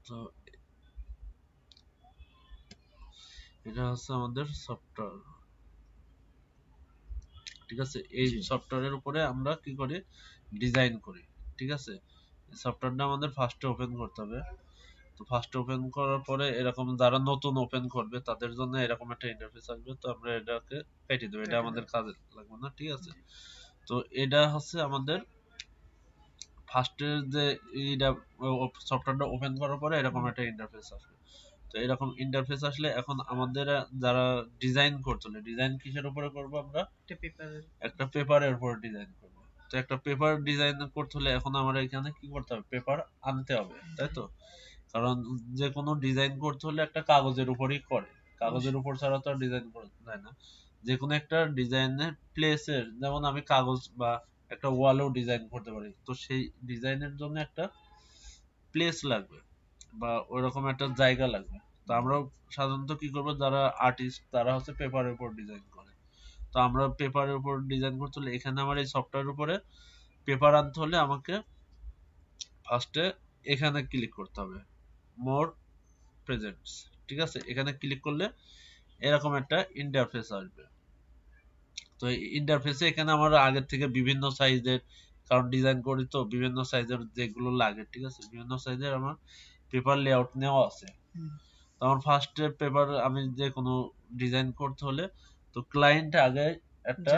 তো এটা হচ্ছে আমাদের সফটওয়্যার, ঠিক আছে। এই সফটওয়্যারের উপরে আমরা কি করি, ডিজাইন করি, ঠিক আছে। সফটওয়্যারটা আমাদের ফার্স্টে ওপেন করতে হবে। তো ফার্স্টে ওপেন করার পরে এরকম যারা নতুন ওপেন করবে তাদের জন্য এরকম একটা ইন্টারফেস আসবে। তো আমরা এটাকে কেটে দেবো, এটা আমাদের কাজে লাগবে না, ঠিক আছে। তো এটা হচ্ছে আমাদের ফার্স্টের যে এইটা সফটওয়্যারটা ওপেন করার পরে এরকম একটা ইন্টারফেস আসবে। তো এরকম ইন্টারফেস আসলে এখন আমাদের যারা ডিজাইন করছিল, ডিজাইন কিসের উপরে করব আমরা, একটা পেপারের উপর ডিজাইন করব। তো একটা পেপার ডিজাইন করতে হলে এখন আমরা এখানে কি করতে হবে, পেপার আনতে হবে, তাই তো। কারণ যে কোনো ডিজাইন করতে হলে একটা কাগজের উপরই করে, কাগজের উপর ছাড়া তো আর ডিজাইন করা যায় না। যে কোনো একটা ডিজাইনের প্লেসের, যেমন আমি কাগজ বা একটা ওয়ালও ডিজাইন করতে পারি, তো সেই ডিজাইনের জন্য একটা প্লেস লাগবে বা ওইরকম একটা জায়গা লাগবে। তো আমরা সাধারণত কি করবো, যারা আর্টিস্ট তারা হচ্ছে পেপারের উপর ডিজাইন করে। তো আমরা পেপারের উপর ডিজাইন করতে হলে এখানে আমার এই সফটওয়্যারের উপরে পেপার আনতে হলে আমাকে ফার্স্টে এখানে ক্লিক করতে হবে, মোর প্রেজেন্টস, ঠিক আছে। এখানে ক্লিক করলে এরকম একটা ইন্টারফেস আসবে। তো এই ইন্টারফেসে এখানে আমার আগের থেকে বিভিন্ন সাইজের, কারণ ডিজাইন করি তো বিভিন্ন সাইজের যেগুলো লাগে, ঠিক আছে, বিভিন্ন সাইজের আমার পেপার লেআউট নেওয়া আছে। তো আমার ফার্স্ট পেপার আমি যে কোনো ডিজাইন করতে হলে তো ক্লায়েন্ট আগে একটা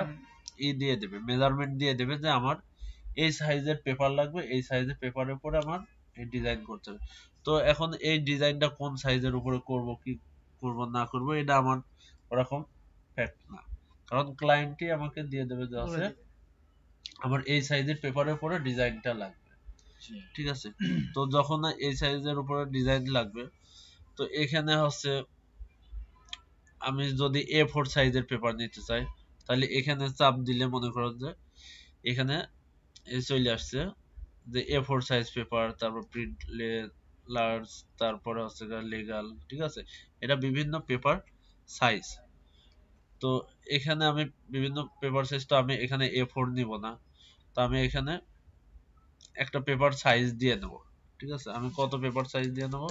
দিয়ে দেবে, মেজারমেন্ট দিয়ে দেবে যে আমার এই সাইজের পেপার লাগবে, এই সাইজের পেপারের উপরে আমার এই ডিজাইন করতে হবে। তো এখন এই ডিজাইনটা কোন সাইজের উপরে করব, কি করব না করব, এটা আমার ওরকম ফ্যাক্ট না, কারণ ক্লায়েন্টই আমাকে দিয়ে দেবে যে আছে আমার এই সাইজের পেপারের উপরে ডিজাইনটা লাগবে, ঠিক আছে। তো যখন এই সাইজের উপরে ডিজাইন লাগবে, তো এখানে হচ্ছে আমি যদি A4 সাইজের পেপার নিতে চাই, তাহলে এখানে চাপ দিলে মনে করো যে এখানে চলে আসছে যে A4 সাইজ পেপার, তারপর প্রিন্ট লার্জ, তারপরে হচ্ছে লিগ্যাল, ঠিক আছে। এটা বিভিন্ন পেপার সাইজ। তো এখানে আমি বিভিন্ন পেপার সাইজ, তো আমি এখানে A4 নিব না, তো আমি এখানে একটা পেপার সাইজ দিয়ে নেব, ঠিক আছে। আমি কত পেপার সাইজ দিয়ে নেব,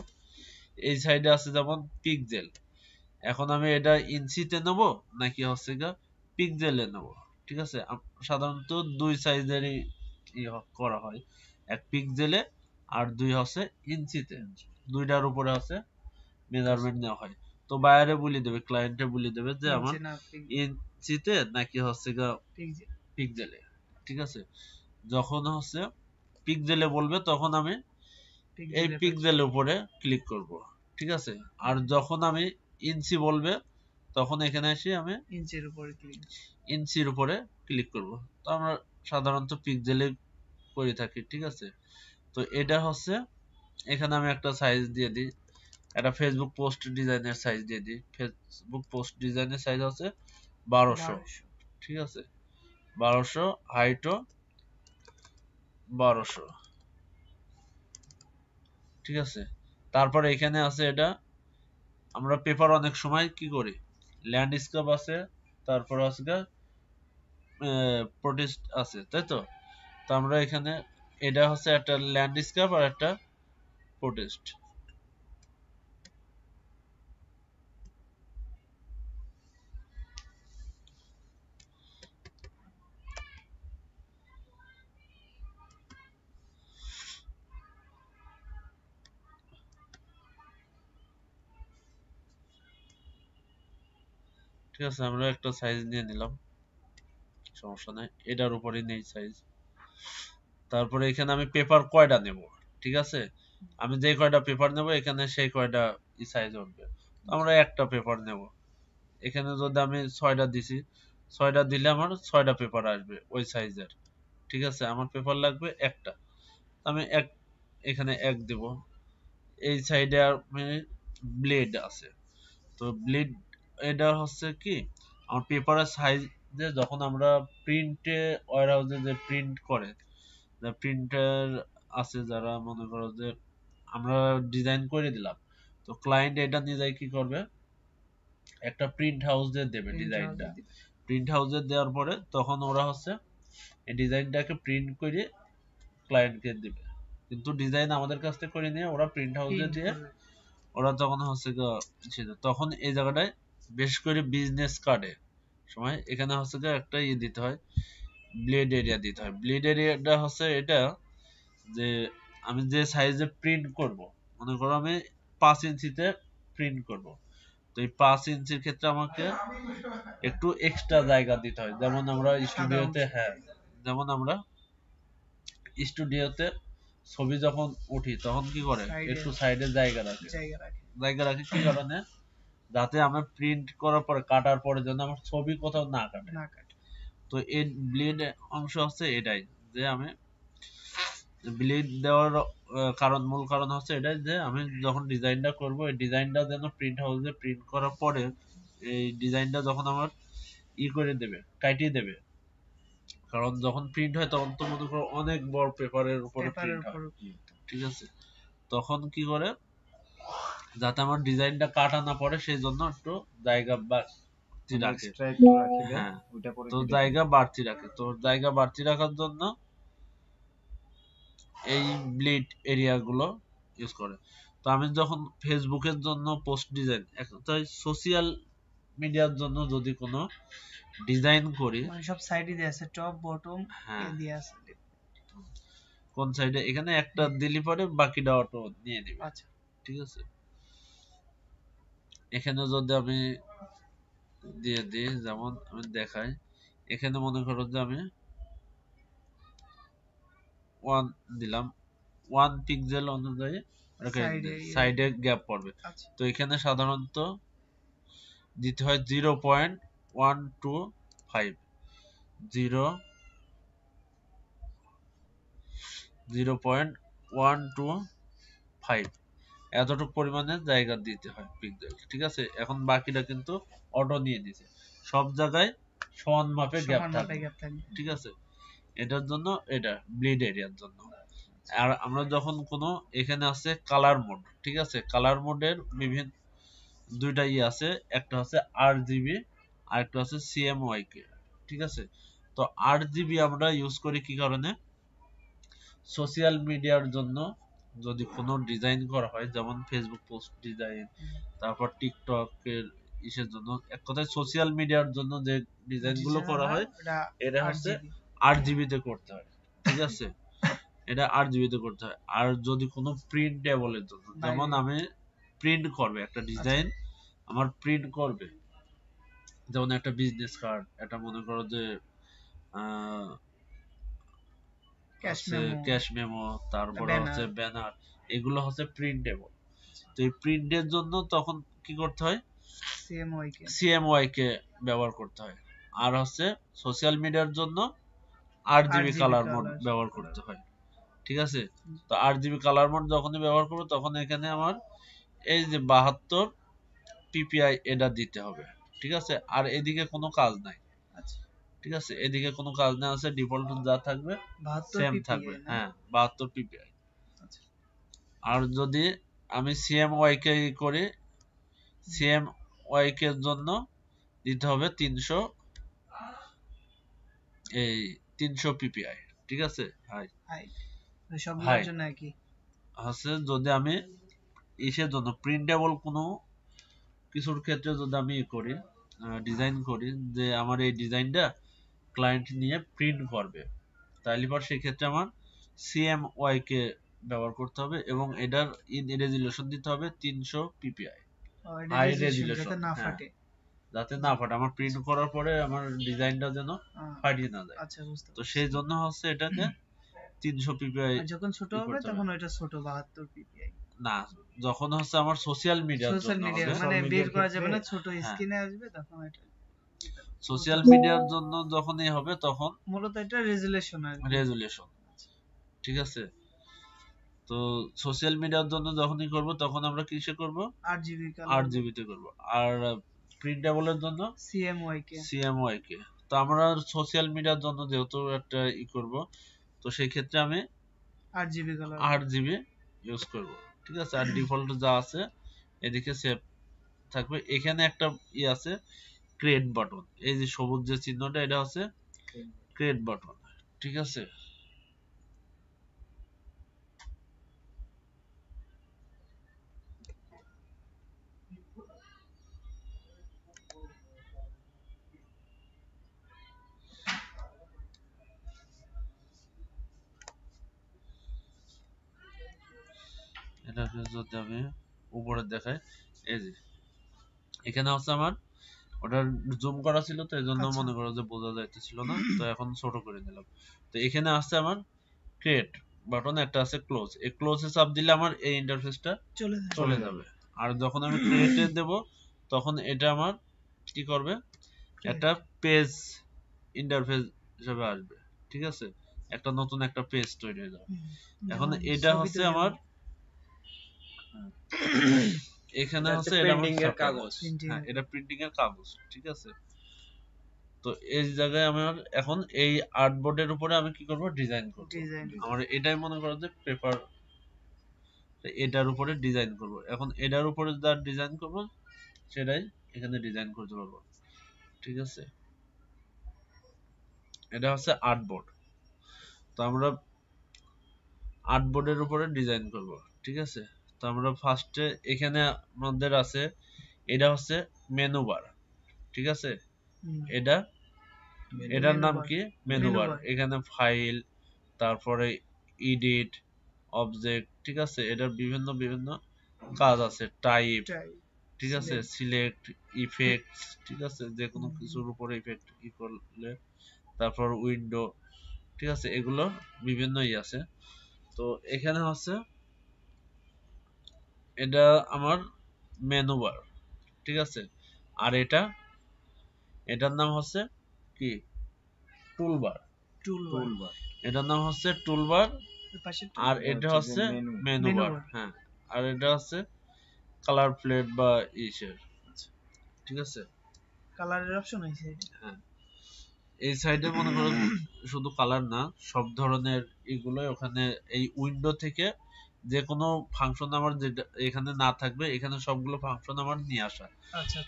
এই সাইডে আছে যেমন পিক্সেল, এখন আমি এটা ইঞ্চিতে নেব নাকি হচ্ছে গা পিক্সেলে নেব, ঠিক আছে। সাধারণত দুই সাইজেরই করা হয়, এক পিক্সেলে আর দুই হচ্ছে ইঞ্চিতে, দুইটার উপরে আছে মেজারমেন্ট নেওয়া হয়। তো বায়ারে বলে দেবে, ক্লায়েন্টে বলে দেবে যে আমার ইঞ্চিতে নাকি হচ্ছে গা পিক্সেলে, ঠিক আছে। যখন হচ্ছে পিক্সেলে বলবে তখন আমি এই পিক্সেলের উপরে ক্লিক করব, ঠিক আছে। আর যখন আমি ইঞ্চি বলবে তখন এখানে এসে আমি ইঞ্চির উপরে ক্লিক করব। তো আমরা সাধারণত পিক্সেলে করে থাকি, ঠিক আছে। তো এটা হচ্ছে এখানে আমি একটা সাইজ দিয়ে দিই, একটা ফেসবুক পোস্ট ডিজাইনের সাইজ দিয়ে দিই। ফেসবুক পোস্ট ডিজাইনের সাইজ হচ্ছে 1200, ঠিক আছে, 1200, হাইটও 1200, ঠিক আছে। তারপরে এখানে আছে এটা, আমরা পেপার অনেক সময় কি করি, ল্যান্ডস্কেপ আছে, তারপর আছে প্রোটেস্ট আছে, তাই তো। তো আমরা এখানে এটা হচ্ছে একটা ল্যান্ডস্কেপ আর একটা প্রোটেস্ট, ঠিক আছে। আমরা একটা সাইজ নিয়ে নিলাম, সমস্যা নাই, এটার উপরে নেই সাইজ। তারপরে এখানে আমি পেপার কয়টা নেব, ঠিক আছে, আমি যে কয়টা পেপার নেব এখানে সেই কয়টা সাইজ উঠবে। আমরা একটা পেপার নেব, এখানে যদি আমি 6টা দিছি, 6টা দিলে আমার 6টা পেপার আসবে ওই সাইজের, ঠিক আছে। আমার পেপার লাগবে একটা, আমি এক এখানে এক দেব। এই সাইডে আমি ব্লেড আছে, তো ব্লেড এটা হচ্ছে কি আমার পেপারের সাইজে, যখন আমরা প্রিন্টে ওয়্যার হাউসে যে প্রিন্ট করে, প্রিন্টার আছে যারা মনে করো যে আমরা ডিজাইন করে দিলাম, তো ক্লায়েন্ট এটা নিয়ে যায় কি করবে, একটা প্রিন্ট হাউসে দেবে ডিজাইনটা, প্রিন্ট হাউসে দেওয়ার পরে তখন ওরা হচ্ছে এই ডিজাইনটাকে প্রিন্ট করে ক্লায়েন্টকে দিবে, কিন্তু ডিজাইন আমাদের কাছ থেকে করে নিয়ে ওরা প্রিন্ট হাউসে দিয়ে ওরা তখন হচ্ছে তখন এই জায়গাটায় বেশ করে বিজনেস কার্ডে সময় এখানে হচ্ছে একটা দিতে হয়, ব্লেড এরিয়া দিতে হয়। ব্লেড এরিয়াটা হচ্ছে এটা যে আমি যে সাইজে প্রিন্ট করব, মনে করো আমি 5 ইঞ্চিতে প্রিন্ট করব, তো এই 5 ইঞ্চির ক্ষেত্রে আমাকে একটু এক্সট্রা জায়গা দিতে হয়। যেমন আমরা স্টুডিওতে যেমন আমরা স্টুডিওতে ছবি যখন উঠি তখন কি করে একটু সাইডে জায়গা রাখি কি কারণে, যাতে আমরা প্রিন্ট করার পরে কাটার পরে যেন আমার ছবি কোথাও না কাটে। তো এই ব্লেড অংশ হচ্ছে এটাই, যে আমি ব্লেড দেওয়ার মূল কারণ হচ্ছে এটাই যে আমি যখন ডিজাইনটা করব এই ডিজাইনটা যেন প্রিন্ট হাউসে প্রিন্ট করার পরে এই ডিজাইনটা যখন আমার করে দেবে, কাটিয়ে দেবে, কারণ যখন প্রিন্ট হয় তখন তো মনে করো অনেক বড় পেপারের উপরে প্রিন্ট হয়, ঠিক আছে, তখন কি করে যাতে আমার ডিজাইনটা কাটা না পড়ে সেই জন্য একটু জায়গা বাড়তি রাখে। হ্যাঁ, তো জায়গা বাড়তি রাখে, তো জায়গা বাড়তি রাখার জন্য এই ব্লিড এরিয়া গুলো ইউজ করে। তো আমি যখন ফেসবুকের জন্য পোস্ট ডিজাইন, তাই সোশ্যাল মিডিয়ার জন্য যদি কোনো ডিজাইন করি, মানে সব সাইডে দেয়া আছে, টপ বটম দেয়া আছে, কোন সাইডে এখানে একটা দিলি পরে বাকিটা অটো নিয়ে নেবে। আচ্ছা, ঠিক আছে, এখানে যদি আমি দিয়ে দিই, যেমন আমি দেখাই, এখানে মনে করো যে আমি 1 দিলাম, 1 পিক্সেল অনুযায়ী সাইডে গ্যাপ পড়বে। তো এখানে সাধারণত দিতে হয় 0.125 0.125 এতটুকু পরিমাণে জায়গা দিতে হয় পিক্সেল। ঠিক আছে, এখন বাকিটা কিন্তু অটো নিয়ে দিছে, সব জায়গায় সমান মাপে গ্যাপ থাকবে। ঠিক আছে, এটার জন্য এটা ব্লিড এরিয়ার জন্য। আর আমরা যখন কোনো এখানে আছে কালার মোড, ঠিক আছে, কালার মোডের বিভিন্ন দুইটা আছে, একটা হচ্ছে RGB আর একটা হচ্ছে CMYK। ঠিক আছে, তো RGB আমরা ইউজ করি কি কারণে, সোশ্যাল মিডিয়ার জন্য যদি কোনো ডিজাইন করা হয়, যেমন ফেসবুক পোস্ট ডিজাইন, তারপর টিকটক এর ইসের জন্য, এক কথায় সোশ্যাল মিডিয়ার জন্য যে ডিজাইন গুলো করা হয় এটা হচ্ছে RGB তে করতে হয়। ঠিক আছে, এটা RGB তে করতে হয়। আর যদি কোনো প্রিন্টেবলের জন্য, যেমন আমি প্রিন্ট করবে একটা ডিজাইন, আমার প্রিন্ট করবে, যেমন একটা বিজনেস কার্ড, এটা মনে করো যে ক্যাশ মেমো, তারপরে হচ্ছে ব্যানার, এগুলো হচ্ছে প্রিন্টেবল। তো এই প্রিন্টের জন্য তখন কি করতে হয়, CMYK ব্যবহার করতে হয়। আর হচ্ছে সোশ্যাল মিডিয়ার জন্য RGB কালার মোড ব্যবহার করতে হয়। ঠিক আছে, তো RGB কালার মোড যখনই ব্যবহার করব তখন এখানে আমার এই যে 72 PPI এটা দিতে হবে। ঠিক আছে, আর এদিকে কোনো কাজ নাই। ঠিক আছে, এদিকে কোনো কাজ না, আছে ডিফল্ট যা থাকবে সেম থাকবে। হ্যাঁ, 72 PPI। আর যদি আমি CMYK করি, CMYK এর জন্য দিতে হবে 300 PPI। ঠিক আছে, সবগুলোর জন্য একই আছে। যদি আমি ইসের জন্য প্রিন্টেবল কোনো কিছুর ক্ষেত্রে যদি আমি করি, ডিজাইন করি, যে আমার এই ডিজাইনটা ক্লায়েন্ট নিয়ে প্রিন্ট করবে, তাহলে পর সেই ক্ষেত্রে আমার CMYK ব্যবহার করতে হবে এবং এটার রেজুলেশন দিতে হবে 300 PPI, হাই রেজুলেশন, যাতে না ফাটে, আমার প্রিন্ট করার পরে আমার ডিজাইনটা যেন ফাটিয়ে না যায়। তো সেই জন্য হচ্ছে এটাকে 300 PPI। যখন ছোট হবে তখন ওটা ছোট 72 PPI না, যখন হচ্ছে আমার সোশ্যাল মিডিয়ার জন্য মানে বের করা যাবে না, ছোট স্ক্রিনে আসবে তখন এটা সোশ্যাল মিডিয়ার জন্য যখনই হবে তখন মূলত এটা রেজুলেশন আসবে, রেজুলেশন। ঠিক আছে, তো সোশ্যাল মিডিয়ার জন্য যখনই করব তখন আমরা কিসে করব, RGB তে করব। আর প্রিন্টেবলের জন্য CMYK। তো আমরা সোশ্যাল মিডিয়ার জন্য যেহেতু একটা করব, তো সেই ক্ষেত্রে আমি RGB ইউজ করব। ঠিক আছে, আর ডিফল্ট যা আছে এদিকে সেভ থাকবে। এখানে একটা আছে ক্রিয়েট বাটন, এই যে সবুজ যে চিহ্নটা, এটা হচ্ছে ক্রিয়েট বাটন। ঠিক আছে, এটাকে যদি আমি উপরে দেখাই, এই যে এখানে হচ্ছে আমার ওটা জুম করা ছিল, তো এই জন্য আচ্ছা। মনে করো যে বোঝা যাইতেছিল না, তো এখন ছোট করে নিলাম। তো এখানে আসছে আমার ক্রিয়েট বাটন, একটা আছে ক্লোজ। এই ক্লোজে চাপ দিলে আমার এই ইন্টারফেসটা চলে যাবে। আর যখন আমি ক্রিয়েটে দেব তখন এটা আমার কি করবে, একটা পেজ ইন্টারফেস হিসেবে আসবে, ঠিক আছে, একটা নতুন একটা পেজ তৈরি হয়ে যাবে। এখন এটা হচ্ছে আমার এখানে হচ্ছে এটা আমার প্রিন্টিং এর software। কাগজ। হ্যাঁ, এটা প্রিন্টিং এর কাগজ, ঠিক আছে। তো এই জায়গায় আমার এখন এই আর্টবোর্ডের উপরে আমি কি করব, ডিজাইন করব। আমার এটাই মনে করো যে পেপার, এটার উপরে ডিজাইন করব। এখন এটার উপরে যা ডিজাইন করব সেটাই এখানে ডিজাইন করতে পারবো, ঠিক আছে। এটা হচ্ছে আর্টবোর্ড। তো আমরা আর্টবোর্ডের উপরে ডিজাইন করব, ঠিক আছে। তো আমরা ফার্স্টে এখানে আমাদের আছে, এটা হচ্ছে মেনু বার, ঠিক আছে। এটা এটার নাম কি, মেনু বার। এখানে ফাইল, তারপরে এডিট, অবজেক্ট, ঠিক আছে। এটার বিভিন্ন বিভিন্ন কাজ আছে, টাইপ, ঠিক আছে, সিলেক্ট, ইফেক্টস, ঠিক আছে, যে কোনো কিছুর উপরে ইফেক্ট ই করলে, তারপর উইন্ডো, ঠিক আছে, এগুলো বিভিন্নই আছে। তো এখানে হচ্ছে এটা আমার মেনু বার, ঠিক আছে। আর এটার নাম হচ্ছে কি, টুলবার। এটার নাম হচ্ছে টুলবার, আর এটা হচ্ছে মেনু বার। হ্যাঁ, আর এটা হচ্ছে কালার প্লেট বা ইসের, ঠিক আছে, কালারের অপশন আছে। হ্যাঁ, এই সাইডে মনে করো শুধু কালার না, সব ধরনের এগুলোই ওখানে এই উইন্ডো থেকে যে কোনো ফাংশন আমার যেটা এখানে না থাকবে, এখানে সবগুলো ফাংশন আমার নিয়ে আসা।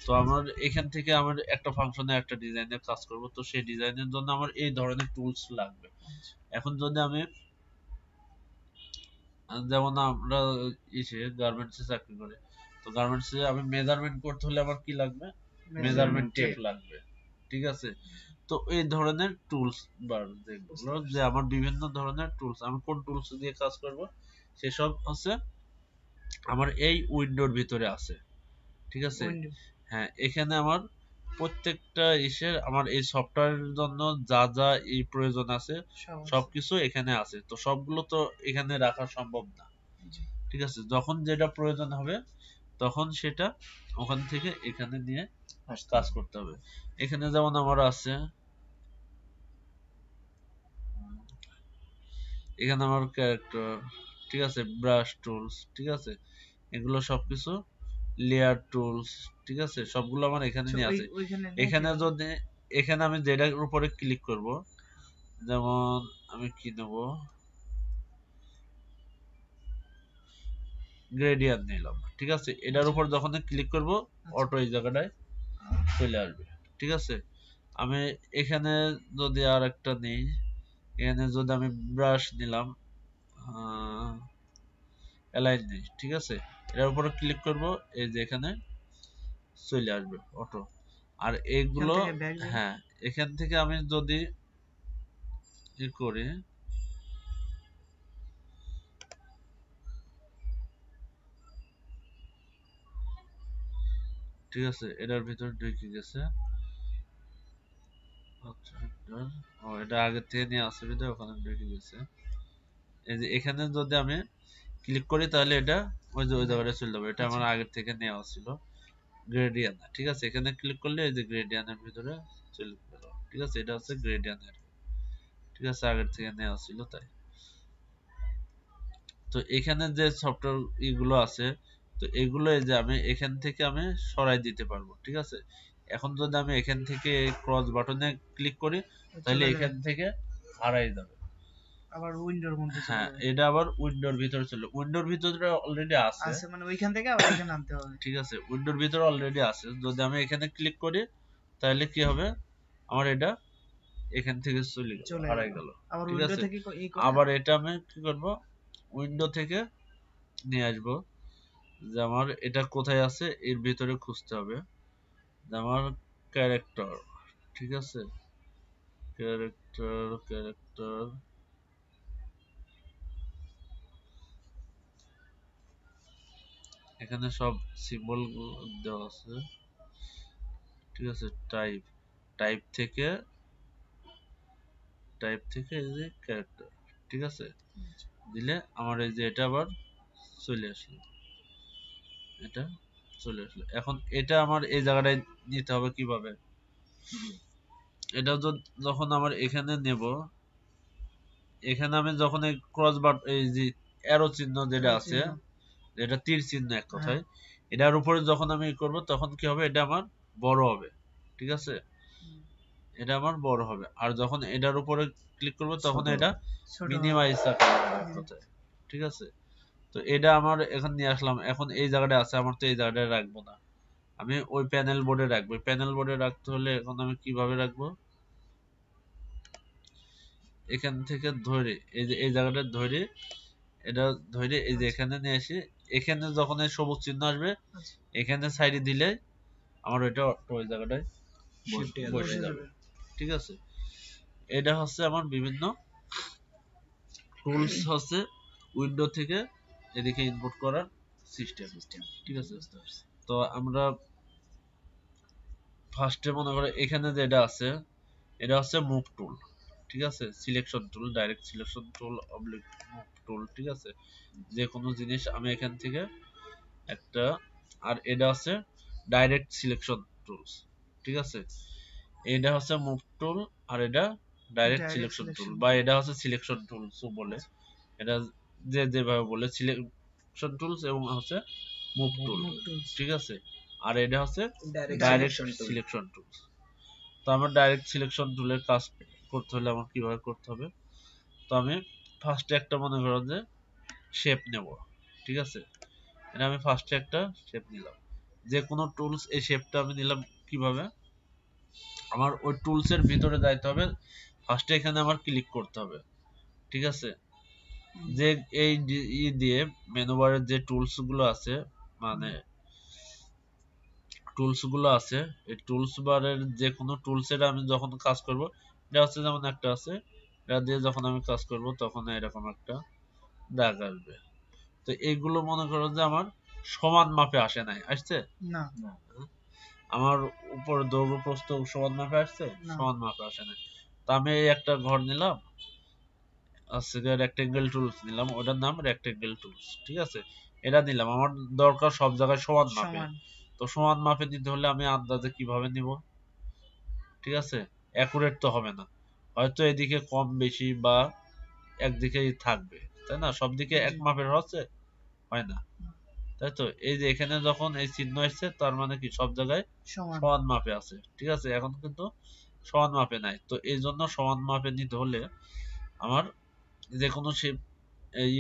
তো আমার এখান থেকে আমার একটা ফাংশনে একটা ডিজাইনের কাজ করব, তো সেই ডিজাইনের জন্য আমার এই ধরনের টুলস লাগবে। এখন যদি আমি যেমন আমরা গার্মেন্টসে চাকরি করি, তো গার্মেন্টসে আমি মেজারমেন্ট করতে হলে আমার কি লাগবে, মেজারমেন্ট টেপ লাগবে, ঠিক আছে। তো এই ধরনের টুলস বার যেগুলো, যে আমার বিভিন্ন ধরনের টুলস, আমি কোন টুলস দিয়ে কাজ করব সেসব হচ্ছে আমার এই উইন্ডোর ভিতরে আছে, ঠিক আছে। হ্যাঁ, এখানে আমার প্রত্যেকটা ইসের আমার এই সফটওয়্যারের জন্য যা যা এই প্রয়োজন আছে সবকিছু এখানে আছে। তো সবগুলো তো এখানে রাখা সম্ভব না, ঠিক আছে। যখন যেটা প্রয়োজন হবে তখন সেটা ওখান থেকে এখানে নিয়ে কাজ করতে হবে। এখানে যেমন আমার আছে, এখানে আমার ক্যারেক্টার, ঠিক আছে, ব্রাশ টুলস, ঠিক আছে, এগুলো সবকিছু লেয়ার টুলস, ঠিক আছে, সবগুলো আমার এখানে নিয়ে আছে। এখানে যদি এখানে আমি যেটার উপরে ক্লিক করব, যেমন আমি কি নেব, গ্রেডিয়েন্ট নিলাম, ঠিক আছে। এটার উপর যখন ক্লিক করব অটো এই জায়গাটায় চলে আসবে, ঠিক আছে। আমি এখানে যদি আর একটা নেই, এখানে যদি আমি ব্রাশ নিলাম, অ্যালাইন নেই, ঠিক আছে, এটার উপরে ক্লিক করব, এই যে এখানে চলে আসবে অটো। আর এইগুলো, হ্যাঁ, এখান থেকে আমি যদি ই করি, ঠিক আছে, এটার ভিতরে ঢুকে গেছে। ও, এটা আগে থেকে নিয়ে আসছে বিধায় ওখানে ঢুকে গেছে। এই যে এখানে যদি আমি ক্লিক করি তাহলে এটা ওই যে ওই জায়গাটা চলে যাবে। এটা আমার আগের থেকে নেওয়া ছিল গ্রেডিয়ান, ঠিক আছে। এখানে ক্লিক করলে এই যে গ্রেডিয়ানের ভিতরে চলে গেল, ঠিক আছে। এটা হচ্ছে গ্রেডিয়ানের, ঠিক আছে, আগের থেকে নেওয়া ছিল তাই। তো এখানে যে সফটওয়্যার এগুলো আছে, তো এগুলো এই যে আমি এখান থেকে আমি সরাই দিতে পারবো, ঠিক আছে। এখন যদি আমি এখান থেকে ক্রস বাটনে ক্লিক করি তাহলে এখান থেকে হারাই যাবে, আবার উইন্ডোর মধ্যে চলে যাবে। এটা আবার উইন্ডোর ভিতরে চলে, উইন্ডোর ভিতরে অলরেডি আছে, মানে ওইখান থেকে আবার এখানে আনতে হবে, ঠিক আছে। উইন্ডোর ভিতরে অলরেডি আছে, যদি আমি এখানে ক্লিক করি তাহলে কি হবে, আমার এটা এখান থেকে চলে গেল, হারাই গেল, ঠিক আছে। আবার এটা আমি কি করব, উইন্ডো থেকে নিয়ে আসবো, যে আমার এটা কোথায় আছে এর ভিতরে খুঁজতে হবে, যে আমার ক্যারেক্টার, ঠিক আছে, ক্যারেক্টার এখানে সব সিম্বল দেওয়া আছে, ঠিক আছে। টাইপ টাইপ থেকে এই যে ক্যারেক্টার, ঠিক আছে, দিলে আমার এই যে এটা আবার চলে আসলো, এটা চলে আসলো। এখন এটা আমার এই জায়গাটায় নিতে হবে কিভাবে, এটা যখন আমার এখানে নেব, এখানে আমি যখন এই ক্রস বাট এই যে অ্যারো চিহ্ন যেটা arrow আছে, চিহ্ন। যেটা তীর চিহ্ন এক হ্যাঁ। কথায়, এটার উপরে যখন আমি করব তখন কি হবে, এটা আমার বড় হবে, ঠিক আছে, এটা আমার বড় হবে। আর যখন এটার উপরে ক্লিক করব তখন ছোট এটা ছোট মিনিমাইজ আকারে হবে এক কথায়, ঠিক আছে। তো এটা আমার এখন নিয়ে আসলাম, এখন এই জায়গাটা আছে, আমার তো এই জায়গাটায় রাখবো না, আমি ওই প্যানেল বোর্ডে রাখবো। প্যানেল বোর্ডে রাখতে হলে এখন আমি কিভাবে রাখবো, এখান থেকে ধরে এই যে এই জায়গাটা ধরে, এটা ধরে এই যে এখানে নিয়ে আসি, এখানে যখন এই সবুজ চিহ্ন আসবে আচ্ছা। এখানে সাইডে দিলে আমার ওইটা ওই জায়গাটায় বসে বসে বসে যাবে, যাবে। ঠিক আছে। এটা হচ্ছে আমার বিভিন্ন টুলস হচ্ছে উইন্ডো থেকে এদিকে ইনপুট করার সিস্টেম, ঠিক আছে। তো আমরা ফার্স্টে মনে করে এখানে যেটা আছে এটা হচ্ছে মুভ টুল, ঠিক আছে, selection tool, direct selection tool oblique move tool, ঠিক আছে। যে কোনো জিনিস আমি এখান থেকে একটা, আর এটা হচ্ছে ডাইরেক্ট সিলেকশন টুলস, ঠিক আছে। এটা হচ্ছে মুভ টুল আর এটা direct Direct selection tool, selection বা এটা হচ্ছে সিলেকশন টুলস বলে, এটা যে যেভাবে বলে সিলেকশন টুলস এবং হচ্ছে মুভ টুল, Move tools। ঠিক আছে। আর এটা হচ্ছে direct direct selection tool. Selection tools. তো আমার ডাইরেক্ট সিলেকশন টুলের কাজ করতে হলে আমার কিভাবে করতে হবে, তো আমি ফার্স্টে একটা মনে করো যে শেপ নেব, ঠিক আছে। এটা আমি ফার্স্টে একটা শেপ নিলাম, যে কোনো টুলস এই শেপটা আমি নিলাম কিভাবে, আমার ওই টুলস এর ভিতরে যাইতে হবে, ফার্স্টে এখানে আমার ক্লিক করতে হবে, ঠিক আছে। যে এই দিয়ে মেনু বারের যে টুলস গুলো আছে, মানে টুলস গুলো আছে, এই টুলস বারের যে কোনো টুলস এর আমি যখন কাজ করব, এটা হচ্ছে যেমন একটা আছে, এটা দিয়ে যখন আমি কাজ করব তখন এরকম একটা দাগ আসবে। তো এইগুলো মনে করো যে আমার সমান মাপে আসে নাই, আসছে, না। আমার উপর দৈর্ঘ্য প্রস্থ সমান মাপে আসছে, না। সমান মাপে আসে নাই। তো আমি এই একটা ঘর নিলাম, আজকে রেক্টেঙ্গেল টুলস নিলাম, ওটার নাম রেক্টেঙ্গেল টুলস, ঠিক আছে। এটা নিলাম, আমার দরকার সব জায়গায় সমান মাপে। সমান। তো সমান মাপে নিতে হলে আমি আন্দাজে কিভাবে নিব, ঠিক আছে, অ্যাকুরেট তো হবে না, হয়তো এদিকে কম বেশি বা একদিকেই থাকবে, তাই না, সব দিকে এক মাপের হচ্ছে, হয় না, তাই তো। এই যে এখানে যখন এই চিহ্ন এসছে তার মানে কি সব জায়গায় সমান। সমান মাপে আছে, ঠিক আছে। এখন কিন্তু সমান মাপে নাই, তো এই জন্য সমান মাপে নিতে হলে আমার যে কোনো শেপ, এই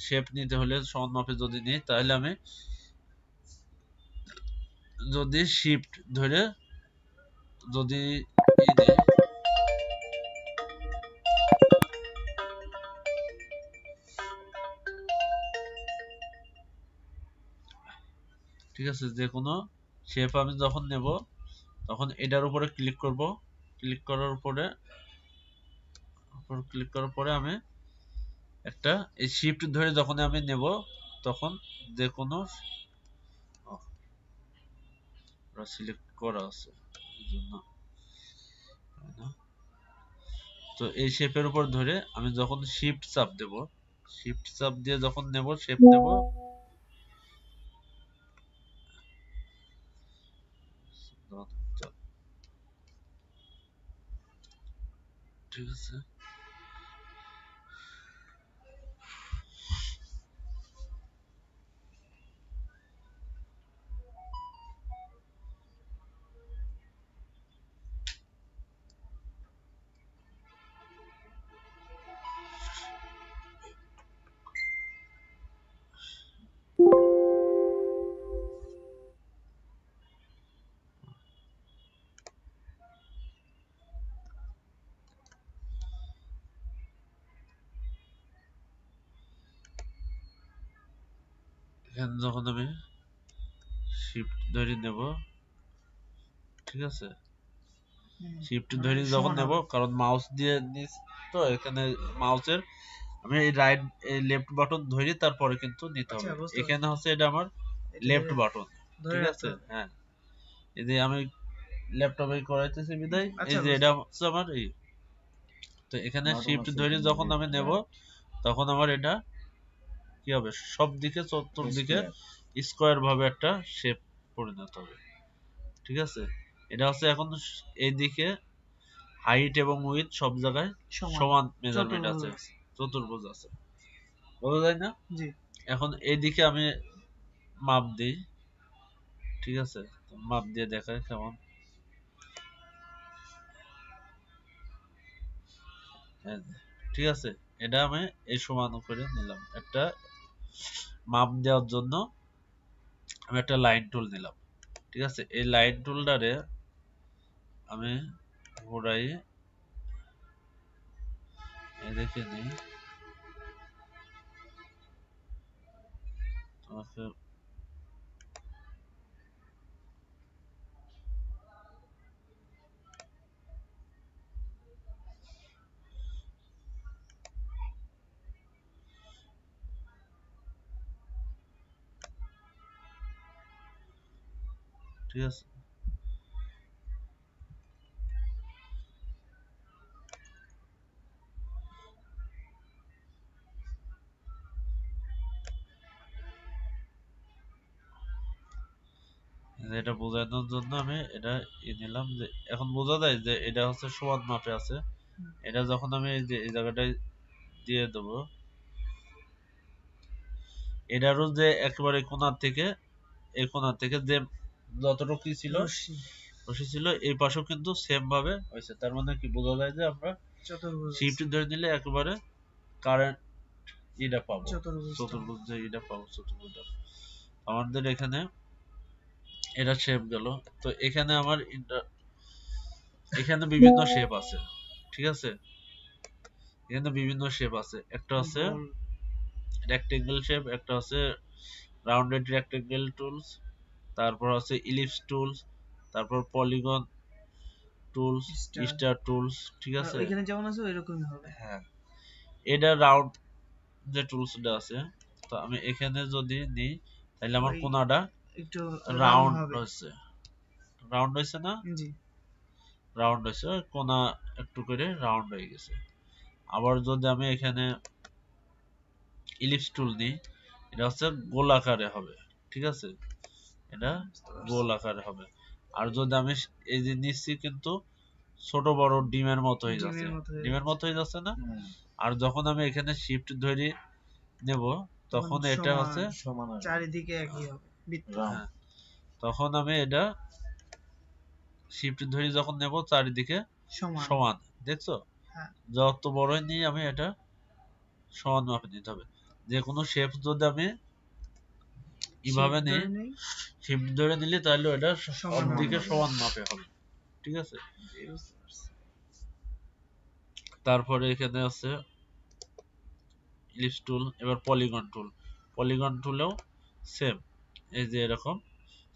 শেপ নিতে হলে সমান মাপে যদি নিই, তাহলে আমি যদি শিফট ধরে যদি ই দিই, ঠিক আছে, যে কোনো শেপ আমি যখন নেব তখন এটার উপরে ক্লিক করব, ক্লিক করার পরে আমি একটা এই শিফট ধরে যখন আমি নেব তখন যে কোনো সিলেক্ট করা আছে এই জন্য, তাই না? তো এই শেপের উপর ধরে আমি যখন শিফট চাপ দেব, শিফট চাপ দিয়ে যখন নেব শেপ নেব, ঠিক আছে। এখানে যখন আমি শিফট ধরে নেব, ঠিক আছে, শিফট ধরে যখন সমান নেব, হবে। কারণ মাউস দিয়ে নিস, তো এখানে মাউসের আমি এই লেফট বাটন ধরে তারপরে কিন্তু নিতে আচ্ছা, হবে। বুঝতে এখানে হচ্ছে এটা আমার এটা লেফট বাটন, ধরে ঠিক রাখতে আছে। হবে। হ্যাঁ, এই যে আমি ল্যাপটপে করাইতেছি বিদায়, এই আচ্ছা, যে এটা বুঝতে হচ্ছে আমার এই। তো এখানে বাটন শিফট আছে ধরে এখানে যখন আমি left নেব, right তখন আমার এটা কি হবে, সব দিকে চতুর্দিকে square স্কোয়ার ভাবে একটা শেপ পরিণত হবে, ঠিক আছে। এটা হচ্ছে এখন এইদিকে হাইট এবং উইথ সব জায়গায় সমান সমান মেজারমেন্ট চতুর্ভুজ আছে, আছে। চতুর্ভুজ আছে, বোঝা যায় না। জি এখন এইদিকে আমি মাপ দিই, ঠিক আছে, তো মাপ দিয়ে দেখায় কেমন। হ্যাঁ, ঠিক আছে, এটা আমি এই সমান করে নিলাম। একটা মাপ দেওয়ার জন্য আমি একটা লাইন টুল নিলাম, ঠিক আছে। এই লাইন টুলটারে আমি ঘোরাই, দেখে নিই তোমাকে। ঠিক আছে, এটা বোঝানোর জন্য আমি এটা নিলাম, যে এখন বোঝা যায় যে এটা হচ্ছে সমান মাপে আছে। এটা যখন আমি এই যে এই জায়গাটায় দিয়ে দেবো, এটারও যে একেবারে কোণার থেকে, এই কোণার থেকে যে যতটুকু কি ছিল রশ্মি রশি ছিল, এই পাশেও কিন্তু সেম ভাবে হয়েছে। তার মানে কি বোঝা যায় যে আমরা চতুর্ভুজ শিফট ধরে নিলে একেবারে কারেন্ট এটা পাবো, চতুর্ভুজটা। চতুর্ভুজ যে এটা পাবো, চতুর্ভুজটা আমাদের এখানে এটা শেপ গেল। তো এখানে আমার এখানে বিভিন্ন শেপ আছে, ঠিক আছে। এখানে বিভিন্ন শেপ আছে, একটা আছে গোল। রেক্টেঙ্গেল শেপ, একটা আছে রাউন্ডেড রেক্টেঙ্গেল টুলস, তারপর আছে ইলিপস টুলস, তারপর polygon tools, Star। Star tools, ঠিক আছে। ওইখানে যেমন আছে ওইরকমই হবে। হ্যাঁ, এটা রাউন্ড যে টুলসটা আছে, তো আমি এখানে যদি নিই তাহলে আমার ওই কোণাটা একটু রাউন্ড রাউন্ড হবে। হচ্ছে, রাউন্ড হয়েছে না, জি রাউন্ড হয়েছে, কোণা একটু করে রাউন্ড হয়ে গেছে। আবার যদি আমি এখানে ইলিপস টুল নিই, এটা হচ্ছে গোল আকারে হবে, ঠিক আছে, এটা গোল আকারে হবে। আর যদি আমি এই যে নিচ্ছি কিন্তু ছোট বড় ডিমের মতো হয়ে যাচ্ছে, ডিমের মতো হয়ে ডিমের মতো হয়ে যাচ্ছে না। হুম, আর যখন আমি এখানে শিফট ধরে নেব, তখন এটা সমান, হচ্ছে সমান আসবে চারিদিকে একই হবে বৃত্ত। round হ্যাঁ, তখন আমি এটা শিফট ধরে যখন নেব চারিদিকে সমান সমান, দেখছো, হ্যাঁ যত বড়ই নিই আমি এটা সমান মাপে নিতে হবে। যে কোনো শেপ যদি আমি এভাবে shift নিই, ধরে নেই, শিফট ধরে নিলে তাহলে এটা সব সমান দিকে হবে। সমান মাপে হবে, ঠিক আছে। জি, বুঝতে পারছি। তারপরে এখানে আছে ইলিপস টুল, এবার পলিগন টুল। পলিগন টুলেও সেম, এই যে এরকম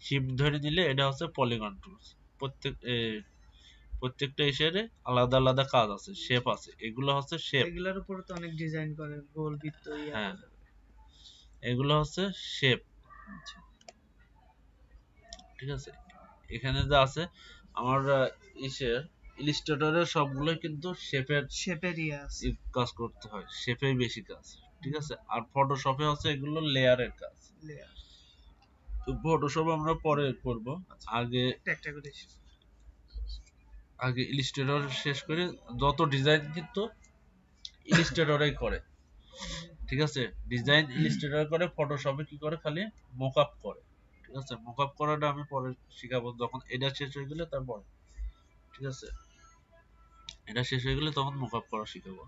শিফট ধরে নিলে এটা হচ্ছে পলিগন টুলস। প্রত্যেকটা ইসেরে আলাদা আলাদা কাজ আছে, শেপ আছে, এগুলো হচ্ছে শেপ। এগুলোর উপরে তো অনেক ডিজাইন করে, গোল বৃত্ত ইয়া হ্যাঁ, করে। এগুলো হচ্ছে শেপ, আচ্ছা ঠিক আছে। এখানে যা আছে আমার ইসের ইলিস্ট্রেটরের সবগুলোই কিন্তু শেপের শেপের ইয়া আছে। কাজ করতে হয়, শেপেই বেশি কাজ, ঠিক আছে। আর ফটোশপে হচ্ছে এগুলো লেয়ারের কাজ। লেয়ার তো ফটোশপ আমরা পরে করব, আগে একটা একটা করে আগে ইলিস্ট্রেটর শেষ করে। যত ডিজাইন কিন্তু ইলিস্ট্রেটরই করে, ঠিক আছে। ডিজাইন ইলিস্ট্রেটর করে, ফটোশপে কি করে খালি মকআপ করে, ঠিক আছে। মকআপ করাটা আমি পরে শিখাবো, যখন এটা শেষ হয়ে গেলে তারপর, ঠিক আছে। এটা শেষ হয়ে গেলে তখন মকআপ করা শিখাবো।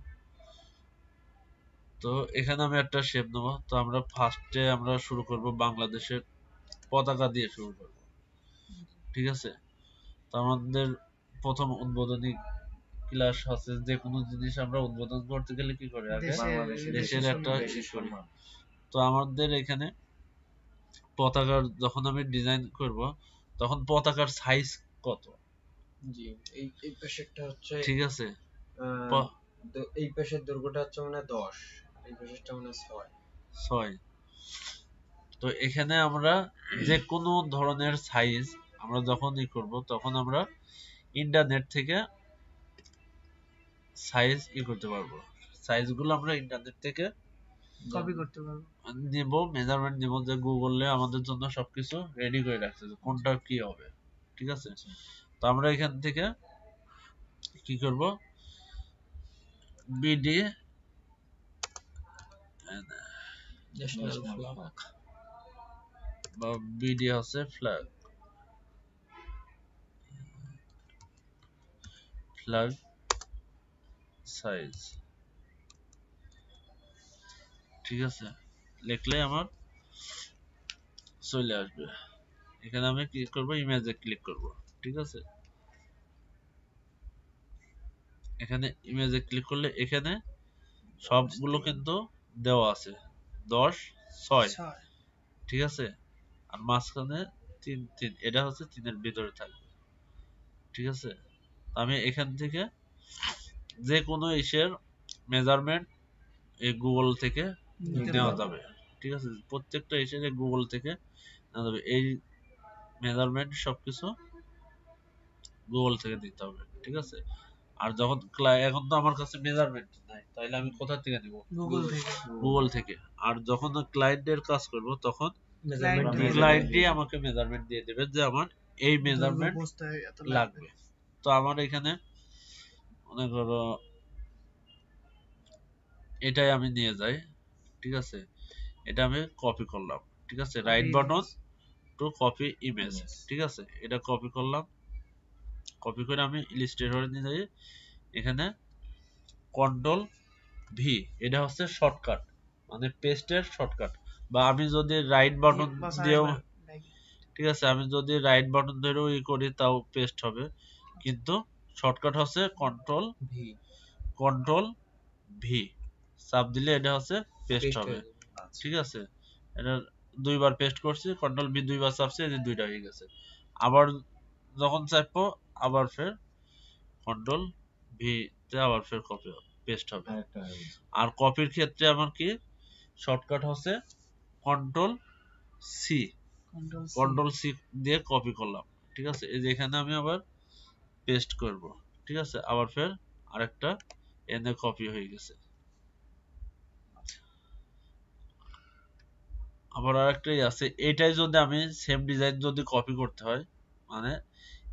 তো এখানে আমি একটা শেপ নেব। তো আমরা ফার্স্টে আমরা শুরু করব বাংলাদেশের পতাকা দিয়ে শুরু করব, ঠিক আছে। তো আমাদের প্রথম উদ্বোধনী ক্লাস আছে, যে কোনো জিনিস আমরা উদ্বোধন করতে গেলে কি করে আগে বাংলাদেশের দেশের একটা দেশের ই করি। সম্মান তো আমাদের এখানে পতাকার যখন আমি ডিজাইন করব, তখন পতাকার সাইজ কত, জি এই এই পাশেরটা হচ্ছে ঠিক আছে। আহ, এই পাশের দৈর্ঘ্যটা হচ্ছে মানে 10 আর এই পাশেরটা মানে 6 ছয়, তো এখানে আমরা যে কোনো ধরনের সাইজ আমরা যখন করব তখন আমরা ইন্টারনেট থেকে সাইজ করতে পারবো। সাইজগুলো আমরা ইন্টারনেট থেকে কপি করতে পারবো। নিব, মেজারমেন্ট নিব, যে গুগলে আমাদের জন্য সবকিছু রেডি করে রাখছে যে কোনটা কি হবে। ঠিক আছে, তো আমরা এখান থেকে কি করব, বিডি ন্যাশনাল ফ্ল্যাগ বা বিডি হচ্ছে ফ্ল্যাগ, ফ্ল্যাগ সাইজ। ঠিক আছে, লিখলে আমার চলে আসবে। এখানে আমি ক্লিক করব, ইমেজে ক্লিক করব। ঠিক আছে, এখানে ইমেজে ক্লিক করলে এখানে সবগুলো কিন্তু দেওয়া আছে 10 6। 6 ঠিক আছে, আর মাঝখানে 3 3, এটা হচ্ছে 3 এর ভিতরে থাকবে। ঠিক আছে, আমি এখান থেকে যে কোনো ইসের মেজারমেন্ট এই গুগল থেকে নিতে নেওয়া পারবো। যাবে। ঠিক আছে, প্রত্যেকটা ইসের গুগল থেকে নেওয়া যাবে। এই মেজারমেন্ট সবকিছু গুগল থেকে দিতে হবে। ঠিক আছে, আর যখন এখন তো আমার কাছে মেজারমেন্ট নাই, তাইলে আমি কোথা থেকে নিব? গুগল থেকে। গুগল থেকে। আর যখন ক্লায়েন্টের কাজ করব তখন Client দিয়ে ক্লায়েন্টই আমাকে মেজারমেন্ট দিয়ে দেবে যে আমার এই মেজারমেন্ট বুঝতে এত লাগবে। তো আমার এখানে মনে করো এটাই আমি নিয়ে যাই। ঠিক আছে, এটা আমি কপি করলাম। ঠিক আছে, right button to copy image. ঠিক আছে, এটা কপি করলাম, কপি করে আমি ইলাস্ট্রেটরে নিয়ে যাই। এখানে কন্ট্রোল ভি, এটা হচ্ছে শর্টকাট, মানে পেস্টের শর্টকাট। বা আমি যদি রাইট বাটন দিয়েও, ঠিক আছে, আমি যদি রাইট বাটন ধরেও করি তাও পেস্ট হবে, কিন্তু শর্টকাট হচ্ছে কন্ট্রোল ভি। কন্ট্রোল ভি চাপ দিলে এটা হচ্ছে পেস্ট হবে। আচ্ছা। ঠিক আছে, এটা দুইবার পেস্ট করছি, কন্ট্রোল ভি দুইবার চাপছি, এই যে দুইটা হয়ে গেছে। আবার যখন চাপবো আবার ফের কন্ট্রোল ভি তে আবার ফের কপি পেস্ট হবে। আর কপির ক্ষেত্রে আমার কি শর্টকাট হচ্ছে কন্ট্রোল সি, কন্ট্রোল সি দিয়ে কপি করলাম। ঠিক আছে, এই যে এখানে আমি আবার পেস্ট করব। ঠিক আছে, আবার ফের আরেকটা এনে কপি হয়ে গেছে। আবার আরেকটাই আছে, এটাই যদি আমি সেম ডিজাইন যদি কপি করতে হয়, মানে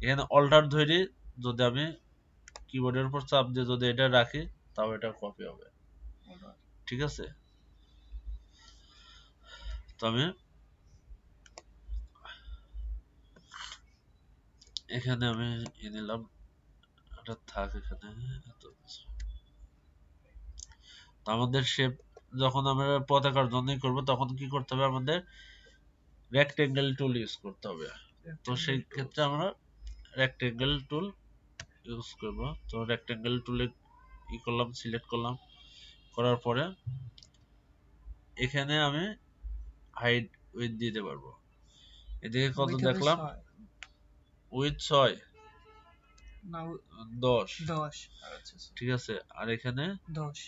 এখানে অল্টার ধরে যদি আমি কিবোর্ডের উপর চাপ দিয়ে যদি এটা রাখি তাও এটা কপি হবে। ঠিক আছে, তো আমি এখানে আমি নিলাম, এটা থাক এখানে। তো আমাদের শেপ যখন আমরা পতাকার জন্যই করব তখন কি করতে হবে, আমাদের রেক্টেঙ্গেল টুল ইউজ করতে হবে। তো সেই ক্ষেত্রে আমরা রেক্টেঙ্গেল টুল ইউজ করব। তো রেক্টেঙ্গেল টুলে করলাম, সিলেক্ট করলাম, করার পরে এখানে আমি হাইট উইথ দিতে পারবো। এদিকে কত দেখলাম, উইথ 6 না 10। 10 আচ্ছা। ঠিক আছে, আর এখানে 10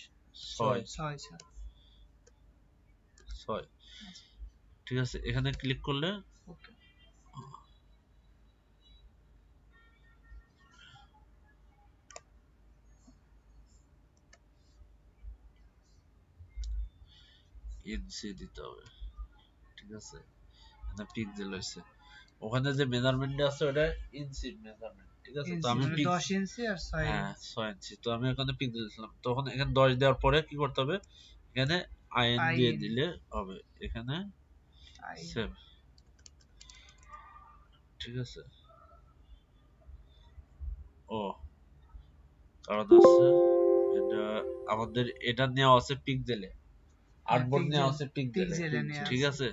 6 6 6। ঠিক আছে, এখানে ক্লিক করলে ওকে ইঞ্চি দিতে হবে। ঠিক আছে, এটা পিক্সেল হইছে, ওখানে যে মেজারমেন্ট আছে ওটা ইঞ্চি মেজারমেন্ট। ঠিক আছে, তো আমি 10 ইঞ্চি আর 6 হ্যাঁ 6 ইঞ্চি, তো আমি এখানে পিক্সেল দিলাম। তখন এখানে 10 দেওয়ার পরে কি করতে হবে, এখানে আইএন দিয়ে দিলে হবে। এখানে সেভ। ঠিক আছে, ও কারণ আছে এটা আমাদের এটা নেওয়া আছে পিক্সেলে, আর্টবোর্ড নেওয়া আছে পিক্সেলে। ঠিক আছে,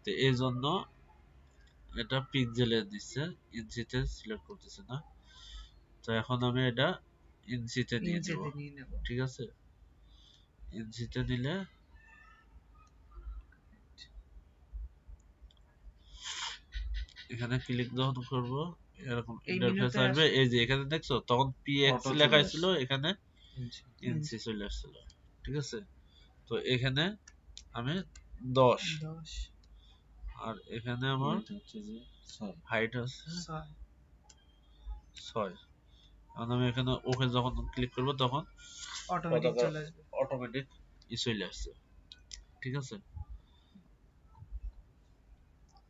তো এই জন্য এটা পিক্সেলে দিচ্ছে, ইঞ্চিতে সিলেক্ট করতেছে না। তো এখন আমি এটা ইঞ্চিতে নিয়ে নেব। ঠিক আছে, ইঞ্চিতে দিলে এখানে ক্লিক যখন করব এরকম ইন্টারফেস আসবে। এই যে এখানে দেখছো তখন পিএক্স লেখা ছিল, এখানে ইঞ্চি চলে আসছিল। ঠিক আছে, তো এখানে আমি 10 আর এখানে আমার হাইট আছে 6 6। এখন আমি এখানে ওকে যখন ক্লিক করব তখন অটোমেটিক পতাকা চলে আসবে। অটোমেটিক চলে আসছে, ঠিক আছে।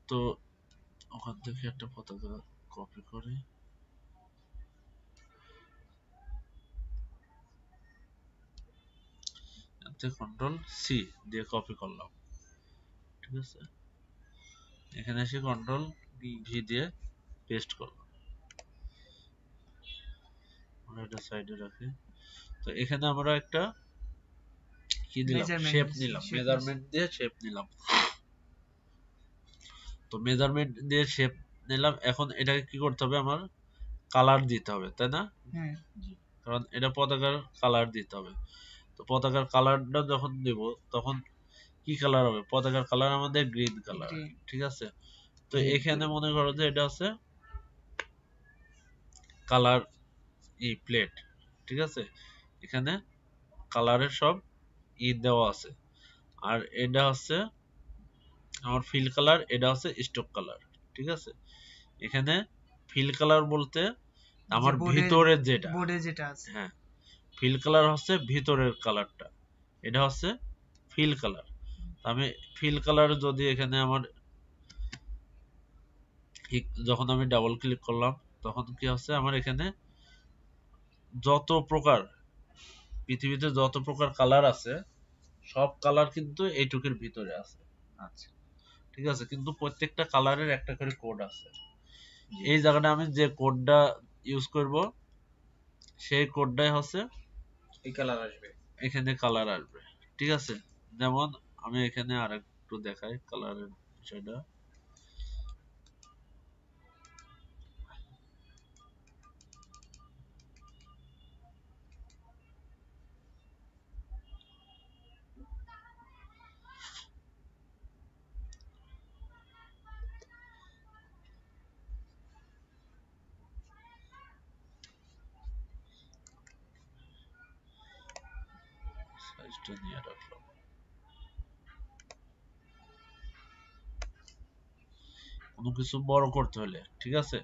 তো ওখান থেকে একটা পতাকা কপি করে কন্ট্রোল সি দিয়ে কপি করলাম, ঠিক আছে। এখানে এসে কন্ট্রোল ভি দিয়ে পেস্ট করলাম। আমরা এটা সাইডে রাখি। তো এখানে আমরা একটা কি দিলাম, Measurement শেপ দিছি, নিলাম, shape মেজারমেন্ট দিয়ে শেপ নিলাম। তো মেজারমেন্ট দিয়ে শেপ নিলাম। এখন এটাকে কি করতে হবে, আমার কালার দিতে হবে, তাই না? হ্যাঁ কারণ এটা পতাকার কালার দিতে হবে। তো পতাকার কালারটা যখন দেব তখন কি কালার হবে, পতাকার কালার আমাদের গ্রিন কালার, Green। ঠিক আছে। তো এখানে মনে করো যে এটা হচ্ছে কালার প্লেট, ঠিক আছে। এখানে কালারের সব দেওয়া আছে। আর এটা হচ্ছে আমার ফিল কালার, এটা হচ্ছে স্টক কালার, ঠিক আছে। এখানে ফিল কালার বলতে আমার ভিতরের যেটা, বোর্ডে যেটা আছে। হ্যাঁ, ফিল কালার হচ্ছে ভিতরের কালারটা, এটা হচ্ছে ফিল কালার। আমি ফিল কালার যদি এখানে আমার যখন আমি ডাবল ক্লিক করলাম তখন কি হচ্ছে, আমার এখানে যত প্রকার পৃথিবীতে যত প্রকার কালার আছে সব কালার কিন্তু এইটুকের ভিতরে আছে, আচ্ছা ঠিক আছে। কিন্তু প্রত্যেকটা কালারের একটা করে কোড আছে। এই জায়গাটা আমি যে কোডটা ইউজ করব সেই কোডটাই হচ্ছে এই কালার আসবে, এখানে কালার আসবে, ঠিক আছে। যেমন আমি এখানে আরেকটু দেখাই কালারের বিষয়টা। সাইজটা নিয়ে রাখলাম। কোনো কিছু বড় করতে হলে, ঠিক আছে,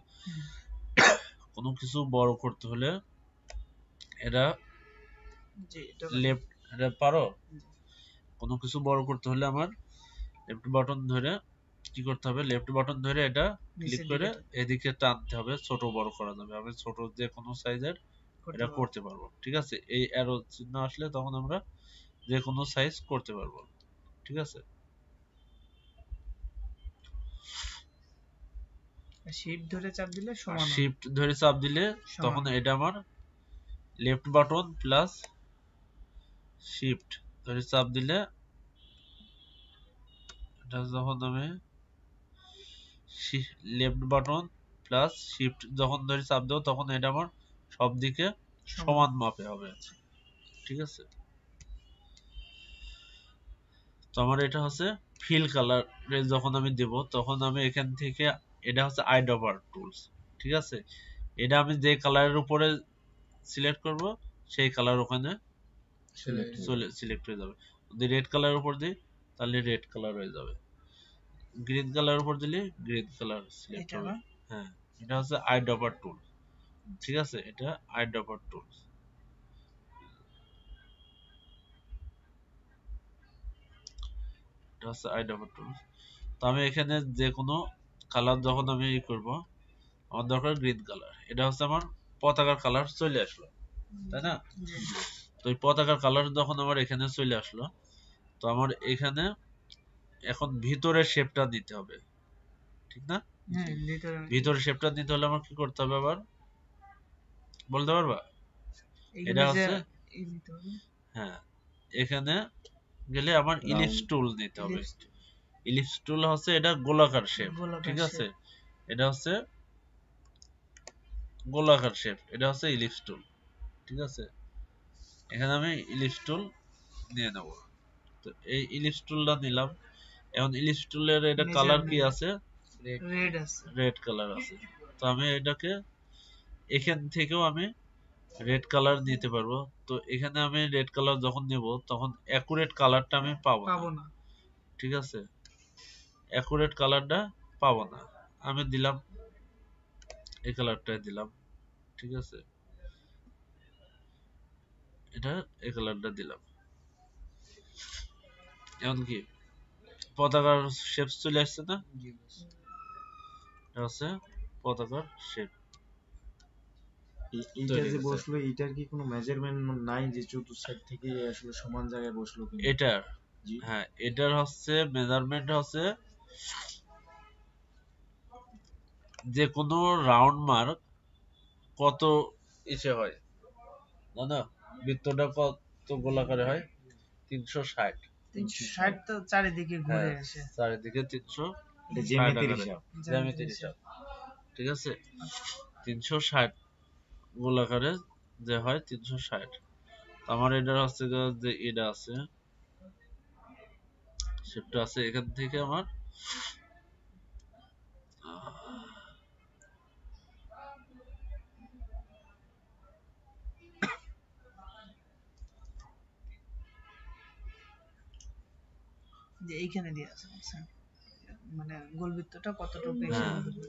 কোনো কিছু বড় করতে হলে এটা জি এটা লেফট, এটা পারো। কোনো কিছু বড় করতে হলে আমার লেফট বাটন ধরে কি করতে হবে, লেফট বাটন ধরে এটা ক্লিক নিচের করে দিকে এদিকে টানতে হবে, ছোট বড় করা যাবে। আমি ছোট যে কোনো সাইজের করতে এটা পারবো। করতে পারবো, ঠিক আছে। এই অ্যারো চিহ্ন আসলে তখন আমরা যে কোনো সাইজ করতে পারবো, ঠিক আছে। শিফট ধরে চাপ দিলে আর সমান হবে। শিফট ধরে চাপ দিলে সমান তখন হবে। এটা আমার লেফট বাটন প্লাস শিফট ধরে চাপ দিলে এটা যখন আমি লেফট বাটন প্লাস শিফট যখন ধরে চাপ দেবো তখন এটা আমার সব দিকে সমান মাপে হবে, ঠিক আছে। তো আমার এটা হচ্ছে ফিল কালার যখন আমি দেব তখন আমি এখান থেকে এটা হচ্ছে আইড্রপার টুলস, ঠিক আছে। এটা আমি যে কালারের উপরে সিলেক্ট করব সেই কালার ওখানে সিলেক্ট হয়ে যাবে। যদি রেড কালারের উপর দিই তাহলে রেড কালার হয়ে যাবে, গ্রিন কালারের উপর দিলে গ্রিন কালার সিলেক্ট এটা হবে। না হ্যাঁ, এটা হচ্ছে আইড্রপার টুল, ঠিক আছে। এটা আইড্রপার টুলস, এটা হচ্ছে আইড্রপার টুলস। তো আমি এখানে যে কোনো কালার যখন আমি করব আমার দরকার গ্রিন কালার, এটা হচ্ছে আমার পতাকার কালার চলে আসলো, তাই না? জি তো এই পতাকার কালার যখন আমার এখানে চলে আসলো তো আমার এখানে এখন ভিতরের শেপটা দিতে হবে, ঠিক না? হ্যাঁ ভিতরে ভিতরের শেপটা দিতে হলে আমার কি করতে হবে আবার বলতে পারবা? এটা এইগুলো যে হচ্ছে এই দিতে হবে। হ্যাঁ, এখানে গেলে আমার ইলিপস টুল নিতে হবে। Ellipse tool, ইলিপস টুল হচ্ছে এটা গোলাকার শেপ, গোলাকার ঠিক আছে। shape। এটা হচ্ছে গোলাকার শেপ, এটা হচ্ছে ইলিপস টুল, ঠিক আছে। এখানে আমি ইলিপস টুল নিয়ে নেব। তো এই ইলিপস টুলটা নিলাম। এখন ইলিপস টুলের এটা কালার কি Measurement আছে, red আছে। রেড কালার আছে। তো আমি এটাকে এখান থেকেও আমি রেড কালার নিতে পারবো। তো এখানে আমি রেড কালার যখন নেব তখন অ্যাকুরেট কালারটা আমি পাবো পাবো না, না। ঠিক আছে। অ্যাকুরেট কালারটা পাবো না। আমি দিলাম এই কালারটাই দিলাম, ঠিক আছে, এটা এই কালারটা দিলাম। এখন কি পতাকার শেপ চলে আসছে না? জি বস। এটা হচ্ছে পতাকার শেপ এইটা তৈরি যে হয়েছে। বসলো এটার কি কোনো মেজারমেন্ট নাই যে চতুর্থ সাইড থেকে আসলে সমান জায়গায় বসলো কিনা? এটার জি হ্যাঁ, এটার হচ্ছে মেজারমেন্ট হচ্ছে যে কোনো রাউন্ড মার্ক কত ইসে হয় জানো, বৃত্তটা কত গোলাকারে হয়? 360। 360 তো চারিদিকে ঘুরে হ্যাঁ, আসে। চারিদিকে 360 এটা জ্যামিতির আকারে। হিসাব। জ্যামিতির হিসাব, ঠিক আছে। 360 গোলাকারে যে হয় 360। আমার এটার হচ্ছে যে এটা আছে, শেপটা আছে, এখান থেকে আমার যে এইখানে দিয়ে আছে বুঝছেন, মানে গোলবৃত্তটা কতটুকু হ্যাঁ। এসে করবে।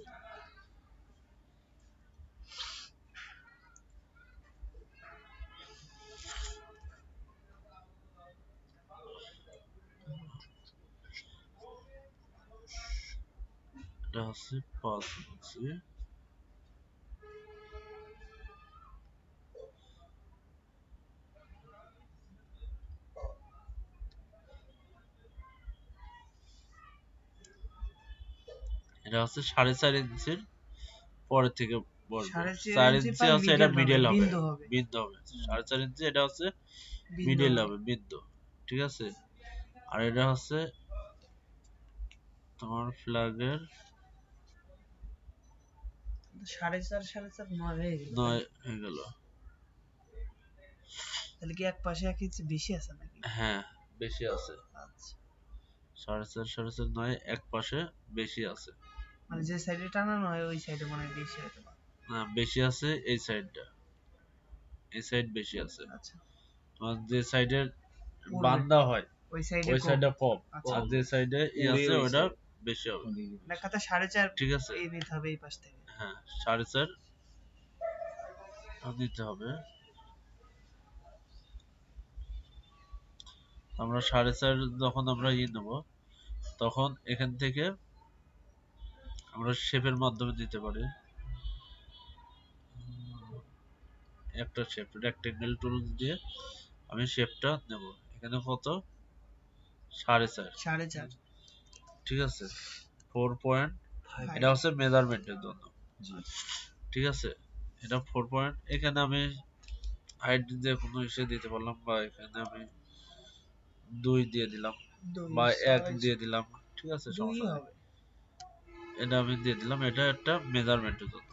এটা হচ্ছে 5 ইঞ্চি। এটা হচ্ছে 4.5 ইঞ্চির পরের থেকে বলবো। 4.5 4 ইঞ্চি ইঞ্চি পর হচ্ছে এটা মিডল হবে, বিন্দু হবে। বিন্দু হবে। 4.5 ইঞ্চি এটা হচ্ছে বিন্দু মিডল হবে। হবে, বিন্দু, ঠিক আছে। আর এটা হচ্ছে তোমার ফ্ল্যাগের 4.5 4.5 9 হয়ে গেল। 9 হয়ে গেল। তাহলে কি এক পাশে 1 ইঞ্চি বেশি আছে নাকি? হ্যাঁ, বেশি আছে। আচ্ছা, 4.5 9 এক পাশে বেশি আছে। মানে যে সাইডে টানানো হয় ওই সাইডে মনে হয় বেশি হতে পারে। না, বেশি আছে এই সাইডটা, এই সাইড বেশি আছে। আচ্ছা, তোমার যে সাইডের পূর্বে। বান্ধা হয় ওই সাইডে ওই সাইডটা কম, আচ্ছা। আর যে সাইডে আছে ওই ওটা side। বেশি হবে। লেখাটা 4.5 ঠিক আছে, এই নিতে হবে এই পাশ থেকে। হ্যাঁ 4.5 নিতে হবে। আমরা 4.5 যখন আমরা নেব তখন এখান থেকে আমরা শেপের মাধ্যমে দিতে পারি। একটা শেপ রেক্টেঙ্গেল টুল দিয়ে আমি শেপটা নেব। এখানে কত? 4.5, 4.5 ঠিক আছে। 4 এটা হচ্ছে মেজারমেন্টের জন্য, ঠিক আছে। এটা 4 এখানে আমি হাইট যে কোনো হিসেবে দিতে পারলাম, বা এখানে আমি 2 দিয়ে দিলাম বা 1 দিয়ে দিলাম, ঠিক আছে, 2 সমস্যা নেই। হবে। এটা আমি দিয়ে দিলাম, এটা একটা মেজারমেন্টের জন্য।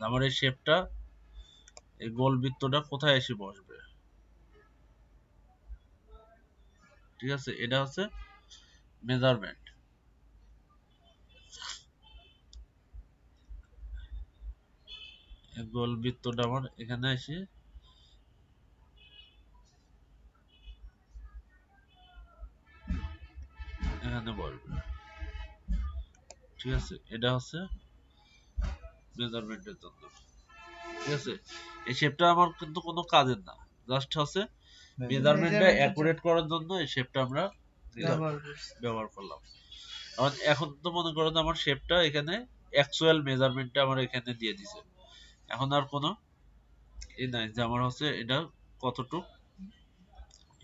আমার এই শেপটা, এই গোল বৃত্তটা কোথায় এসে বসবে, ঠিক আছে, এটা হচ্ছে মেজারমেন্ট। গোল বৃত্তটা আমার এখানে এসে এখানে বসবে, ঠিক আছে। এটা হচ্ছে মেজারমেন্টের জন্য, ঠিক আছে। এই শেপটা আমার কিন্তু কোনো কাজের না, জাস্ট হচ্ছে মেজারমেন্টটা Measurement অ্যাকুরেট করার জন্য এই শেপটা আমরা ব্যবহার করছি। ব্যবহার করলাম। এখন তো মনে করো যে আমার শেপটা এখানে অ্যাকচুয়াল মেজারমেন্টটা আমার এখানে দিয়ে দিছে। এখন আর কোনো এই নাই যে আমার হচ্ছে এটা কতটুক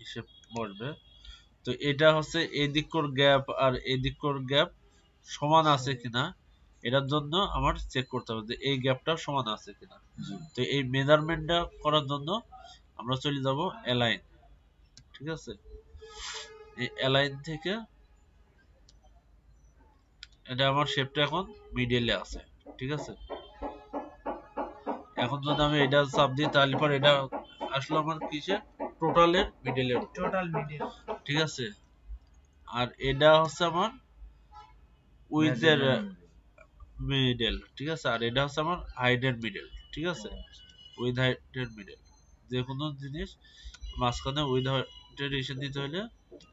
হিসেব বসবে। তো এটা হচ্ছে এই দিকর গ্যাপ আর এই দিকর গ্যাপ সমান আছে কিনা, এটার জন্য আমার চেক করতে হবে যে এই গ্যাপটা সমান আছে কিনা। তো এই মেজারমেন্টটা করার জন্য আমরা চলে যাব অ্যালাইন, ঠিক আছে। এই অ্যালাইন থেকে এটা আমার শেপটা এখন মিডলে আছে, ঠিক আছে। এখন যদি আমি এটা চাপ দিই তাহলে পর এটা আসলে আমার কিসের টোটালের মিডলের, টোটাল মিডিল। ঠিক আছে। আর এটা হচ্ছে আমার উইথের মিডল, ঠিক আছে। আর এটা হচ্ছে আমার হাইটের মিডল, ঠিক আছে, উইথ হাইটের মিডল। যে কোনো জিনিস মাঝখানে উইথ হাইটের এসে দিতে হলে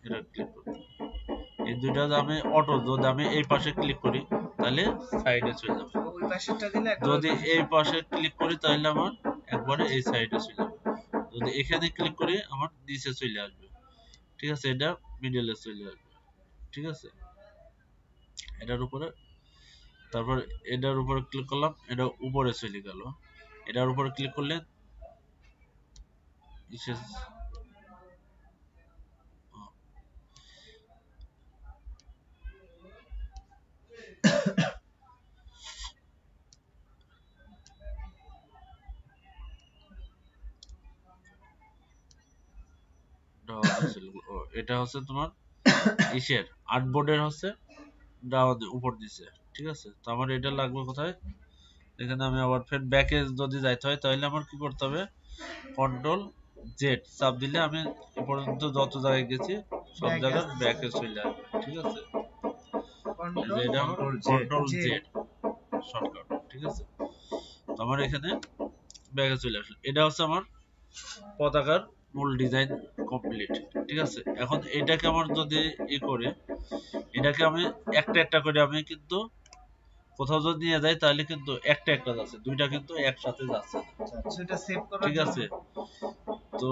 এটা ক্লিক করতে হবে। এই দুইটা আমি অটো, যদি আমি এই পাশে ক্লিক করি তাহলে সাইডে চলে যাবে, ওই পাশেরটা দিলে একবার যদি এই পাশে ক্লিক করি তাহলে আমার একবারে এই সাইডে চলে যাবে, যদি এখানে ক্লিক করি আমার নিচে চলে আসবে, ঠিক আছে, এটা মিডলে চলে আসবে, ঠিক আছে। এটার উপরে, তারপর এটার উপরে ক্লিক করলাম, এটা উপরে চলে গেল, এটার উপরে ক্লিক করলে এটা হচ্ছে তোমার ইসের আর্টবোর্ডের হচ্ছে ডাউন উপর দিছে, ঠিক আছে। তো আমার এটা লাগবে কোথায়, এখানে আমি আবার ফের ব্যাকে যদি যাইতে হয় তাহলে আমার কি করতে হবে, কন্ট্রোল জেড চাপ দিলে আমি এ পর্যন্ত যত জায়গায় গেছি সব Back জায়গায় আসতেছে। ব্যাকে চলে আসবে, ঠিক আছে। এই যে কন্ট্রোল এটা আমার Control Z, control Z। Z shortcut, ঠিক আছে। তো আমার এখানে ব্যাকে চলে আসলো, এটা হচ্ছে আমার পতাকার মূল ডিজাইন কমপ্লিট, ঠিক আছে। এখন এটাকে আমার যদি ই করে, এটাকে আমি একটা একটা করে আমি কিন্তু কোথাও যদি নিয়ে যাই তাহলে কিন্তু একটা একটা যাচ্ছে, দুইটা কিন্তু একসাথে যাচ্ছে না, সেটা সেভ করার ঠিক আছে। তো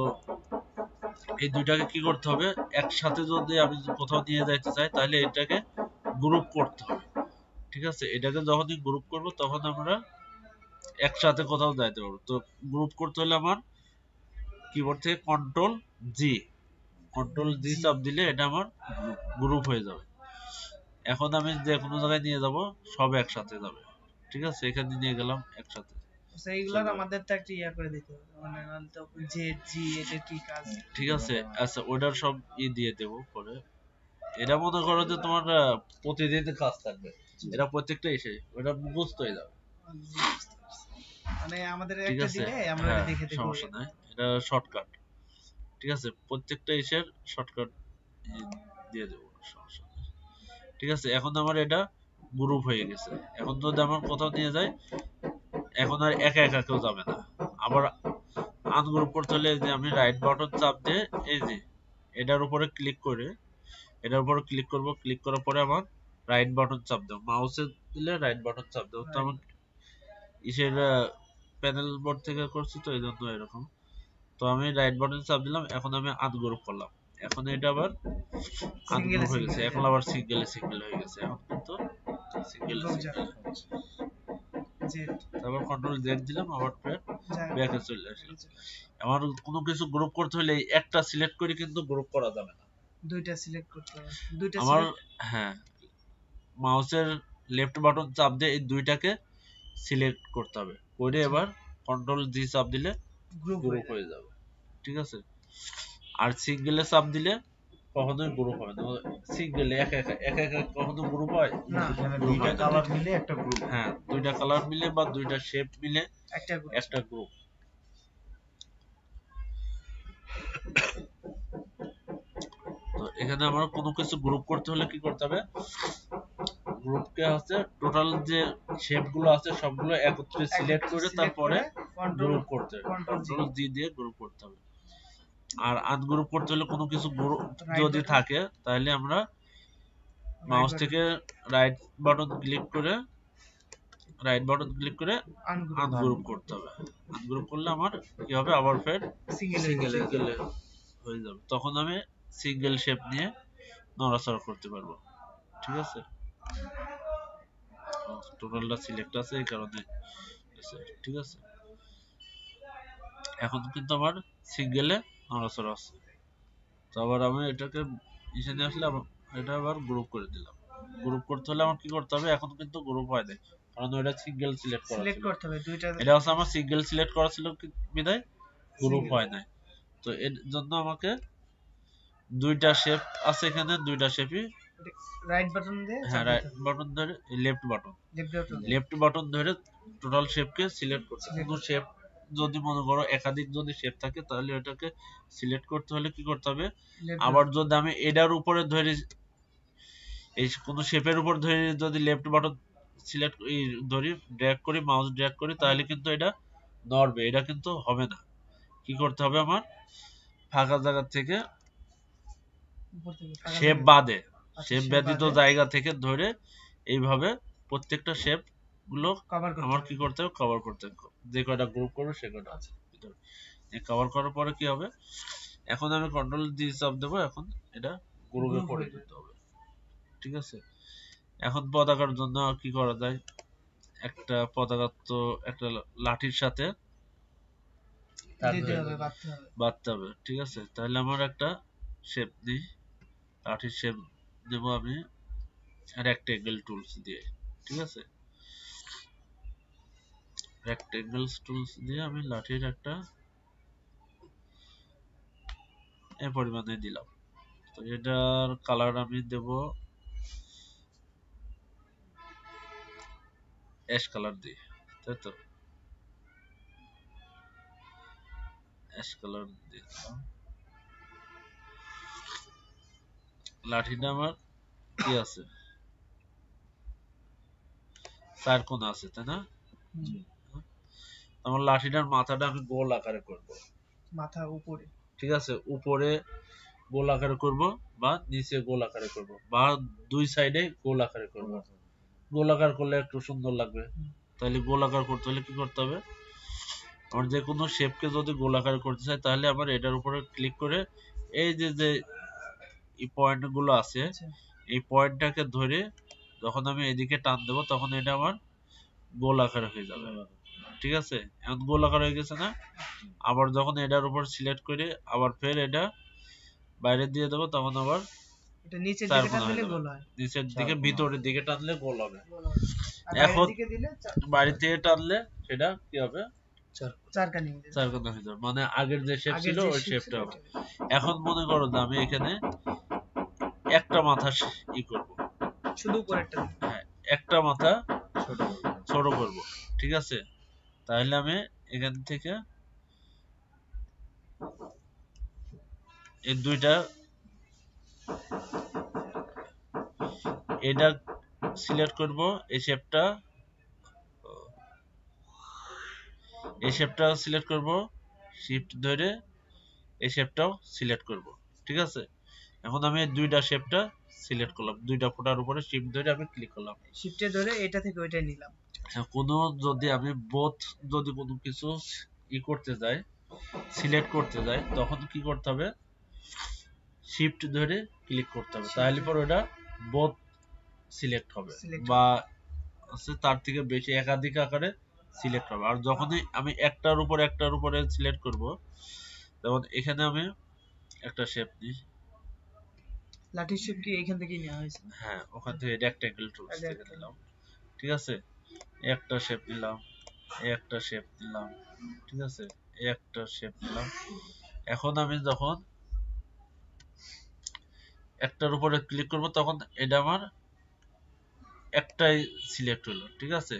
এই দুইটাকে কি করতে হবে, একসাথে যদি আমি কোথাও নিয়ে যাইতে চাই তাহলে এটাকে গ্রুপ করতে হবে, ঠিক আছে। এটাকে যখনই গ্রুপ করব তখন আমরা একসাথে কোথাও যাইতে পারবো। তো গ্রুপ করতে হলে আমার কিবোর্ড থেকে কন্ট্রোল জি চাপ দিলে এটা আমার গ্রুপ হয়ে যাবে। এখন আমি যে কোনো জায়গায় নিয়ে যাব সব একসাথে যাবে, ঠিক আছে। এখানে নিয়ে গেলাম একসাথে, সেইগুলোর আমাদের তো একটা ইয়া করে দিতে হবে, মানে নাহলে তো জেড জি এটা কি কাজ। ঠিক আছে। আচ্ছা ওইটার সব দিয়ে দেবো পরে। এটা মনে করো যে তোমার প্রতিদিন কাজ থাকবে, এটা প্রত্যেকটা এসে ওটা মুখস্থ হয়ে যাবে, মানে আমাদের ঠিক একটা আছে। দিলে আমরা হ্যাঁ এটা দেখে দেখে সমস্যা নাই, এটা শর্টকাট, ঠিক আছে। প্রত্যেকটা এসের শর্টকাট দিয়ে দেবো, সমস্যা নাই, ঠিক আছে। এখন আমার এটা গ্রুপ হয়ে গেছে। এখন যদি আমার কোথাও নিয়ে যায়, এখন আর একা একা কেউ যাবে না। আবার আনগ্রুপ করতে হলে যে আমি রাইট বাটন চাপ দিয়ে এই যে এটার উপরে ক্লিক করে, এটার উপরে ক্লিক করব, ক্লিক করার পরে আমার রাইট বাটন চাপ দেবো, মাউসে দিলে রাইট বাটন চাপ দেবো। তো আমার ইসের প্যানেল বোর্ড থেকে করছি তো এই জন্য এরকম। তো আমি রাইট বাটন চাপ দিলাম, এখন আমি আনগ্রুপ করলাম, এখন এটা আবার আনগ্রুপ হয়ে গেছে, এখন আবার সিঙ্গেল হয়ে গেছে, এখন কিন্তু সিঙ্গেল। তারপর কন্ট্রোল জেড দিলাম, আবার ফের ব্যাকে চলে আসলাম। আমার কোনো কিছু গ্রুপ করতে হলে একটা সিলেক্ট করে কিন্তু গ্রুপ করা যাবে না, দুইটা সিলেক্ট করতে হবে, দুইটা আমার select- হ্যাঁ মাউসের লেফট বাটন চাপ দিয়ে এই দুইটাকে সিলেক্ট করতে হবে, করে এবার কন্ট্রোল জি চাপ দিলে গ্রুপ গ্রুপ হয়ে যাবে, ঠিক আছে। আর সিঙ্গেলে চাপ দিলে কখনোই গ্রুপ হবে না, সিঙ্গেলে একা একা কখনো গ্রুপ হয় না, এখানে Group দুইটা হয় না, কালার মিলে একটা গ্রুপ। হ্যাঁ দুইটা কালার মিলে বা দুইটা শেপ মিলে একটা group। একটা গ্রুপ। তো এখানে আমরা কোনো কিছু গ্রুপ করতে হলে কি করতে হবে, গ্রুপকে হচ্ছে টোটাল যে শেপ গুলো আছে সবগুলো একত্রে সিলেক্ট করে তারপরে গ্রুপ করতে হবে, কন্ট্রোল জি দিয়ে গ্রুপ করতে হবে। আর আনগ্রুপ করতে হলে কোনো কিছু গ্রুপ যদি থাকে তাহলে আমরা মাউস থেকে রাইট বাটন ক্লিক করে আনগ্রুপ করতে হবে। আনগ্রুপ করলে আমার কি হবে, আবার ফের সিঙ্গেল হয়ে যাবে, তখন আমি সিঙ্গেল শেপ নিয়ে নড়াচড়া করতে পারবো, ঠিক আছে। টোটালটা সিলেক্ট আছে এই কারণে, ঠিক আছে। এখন কিন্তু আমার সিঙ্গেলে নড়াচড়া আছে। তো আবার আমি এটাকে নিচে নিয়ে আসলে এটা আবার গ্রুপ করে দিলাম। গ্রুপ করতে হলে আমার কি করতে হবে, এখন কিন্তু গ্রুপ হয় নাই কারণ ওটা সিঙ্গেল সিলেক্ট করা ছিল, করতে হবে দুইটা। এটা হচ্ছে আমার সিঙ্গেল সিলেক্ট করা ছিল বিধায় গ্রুপ হয় নাই। তো এর জন্য আমাকে দুইটা শেপ আছে, এখানে দুইটা শেপই রাইট বাটন দিয়ে, হ্যাঁ রাইট বাটন ধরে লেফট বাটন ধরে টোটাল শেপকে সিলেক্ট করতে হবে। কোনো শেপ যদি মনে করো একাধিক যদি শেপ থাকে তাহলে ওটাকে সিলেক্ট করতে হলে কি করতে হবে, আবার যদি আমি এটার উপরে ধরে এই কোনো শেপের উপর ধরে যদি লেফট বাটন সিলেক্ট ধরি ড্র্যাগ করি, মাউস ড্র্যাগ করি, তাহলে কিন্তু এটা নড়বে, এটা কিন্তু হবে না। কি করতে হবে, আমার ফাঁকা জায়গা থেকে শেপ বাদে শেপ সে ব্যতীত বাদে জায়গা থেকে ধরে এইভাবে প্রত্যেকটা শেপ গুলো কভার করতে আমার হবে। কি করতে হবে, কভার করতে হবে। যে কয়টা গ্রুপ করবো সে কয়টা আচ্ছা। কভার করার পরে কি হবে, এখন আমি কন্ট্রোল জি চাপ দেবো, এখন এটা গ্রুপে গ্রুপ হয়ে পরিণত যাবে। হবে। ঠিক আছে, এখন পতাকার জন্য কি করা যায়, একটা পতাকা তো একটা লাঠির সাথে দিতে হবে, বাঁধতে হবে। বাঁধতে হবে। ঠিক আছে, তাহলে আমার একটা শেপ নিই, লাঠির শেপ দেব আমি রেক্টেঙ্গেল টুলস দিয়ে। ঠিক আছে, রেক্টেঙ্গেল টুলস দিয়ে আমি লাঠির একটা এ পরিমাণে দিলাম। তো এটার কালার আমি দেব অ্যাশ কালার দিয়ে, তাই তো অ্যাশ কালার দিয়ে দিলাম। লাঠিটা আমার কি আছে, 4 কোণ আছে, তাই না? হুম। আমার লাঠিটার মাথাটা আমি গোল আকারে করব। মাথা উপরে। ঠিক আছে, উপরে গোল আকারে করব বা নিচে গোল আকারে করব বা দুই সাইডে গোল আকারে করব। গোল আকার করলে একটু সুন্দর লাগবে। তাহলে গোল আকার করতে হলে কি করতে হবে, আমার যে কোনো শেপকে যদি গোল আকারে করতে চাই তাহলে আমার এটার উপরে ক্লিক করে এই যে যে এই পয়েন্ট গুলো আছে, আচ্ছা। এই পয়েন্টটাকে ধরে যখন আমি এদিকে টান দেবো তখন এটা আমার গোল আকার হয়ে যাবে। ঠিক আছে, এখন গোল আকার হয়ে গেছে না? আবার যখন এটার উপর সিলেক্ট করে আবার ফের এটা বাইরে দিয়ে দেবো তখন আবার এটা নিচের 4 দিকে কোণা হয়ে টানলে যাবে। গোল হয়। নিচের দিকে ভিতরের দিকে টানলে গোল হবে। গোল হবে। আর বাইরের এখন দিকে দিলে বাইরে থেকে টানলে সেটা কি হবে, চারকানি হয়ে যাবে। 4 কোণা হয়ে যাবে, মানে আগের যে শেপ আগের ছিল যে ওই shape শেপটা ছিল হবে। ওইটা। এখন মনে করো যে আমি এখানে একটা মাথা ই করব, শুধু উপরেরটা দিবে। হ্যাঁ একটা মাথা ছোট ছোট করব। ঠিক আছে, তাহলে আমি এখান থেকে এই দুইটা এটা সিলেক্ট করব, এই শেপটা সিলেক্ট করব, শিফট ধরে এই শেপটাও সিলেক্ট করব। ঠিক আছে, এখন আমি এই দুইটা শেপটা সিলেক্ট করলাম, দুইটা ফোটার উপরে শিফট ধরে আমি ক্লিক করলাম। শিফটে ধরে এটা থেকে ওইটাই নিলাম। হ্যাঁ, কোনো যদি আমি বোথ যদি কোনো কিছু করতে যাই, সিলেক্ট করতে যাই, তখন কি করতে হবে, শিফট ধরে ক্লিক করতে হবে, তাহলে পর ওটা বোথ সিলেক্ট হবে Select বা আছে তার থেকে বেশি একাধিক আকারে সিলেক্ট হবে। আর যখনই আমি একটার উপরে সিলেক্ট করব, যেমন এখানে আমি একটা শেপ নিই, লাঠির শেপ কি এইখান থেকেই নেওয়া হয়েছে? হ্যাঁ ওখান থেকে রেক্টেঙ্গেল টুলস থেকে নিলাম। ঠিক আছে, একটা শেপ নিলাম, একটা শেপ নিলাম। ঠিক আছে, একটা শেপ নিলাম। এখন আমি যখন একটার উপরে ক্লিক করব তখন এটা আমার একটাই সিলেক্ট হলো। ঠিক আছে,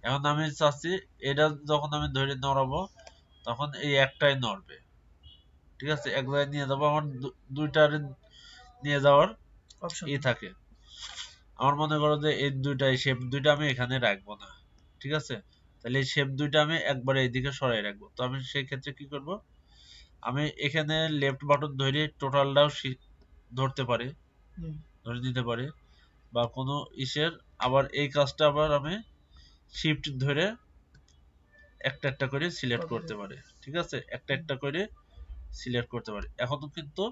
এখন আমি চাচ্ছি এটা যখন আমি ধরে নড়াবো তখন এই একটাই নড়বে। ঠিক আছে, এক জায়গায় নিয়ে যাবো, আমার দুইটার নিয়ে যাওয়ার অপশন থাকে। আমার মনে করো যে এই দুইটা শেপ দুইটা আমি এখানে রাখবো না। ঠিক আছে, তাহলে এই শেপ দুইটা আমি একবারে এইদিকে সরাই রাখবো। তো আমি সেই ক্ষেত্রে কি করব, আমি এখানে লেফট বাটন ধরে টোটালটাও ধরতে পারি, ধরে নিতে পারি, বা কোনো ইসের আবার এই কাজটা আবার আমি শিফট ধরে একটা একটা করে সিলেক্ট করতে পারি। ঠিক আছে, একটা একটা করে সিলেক্ট করতে পারি। এখন কিন্তু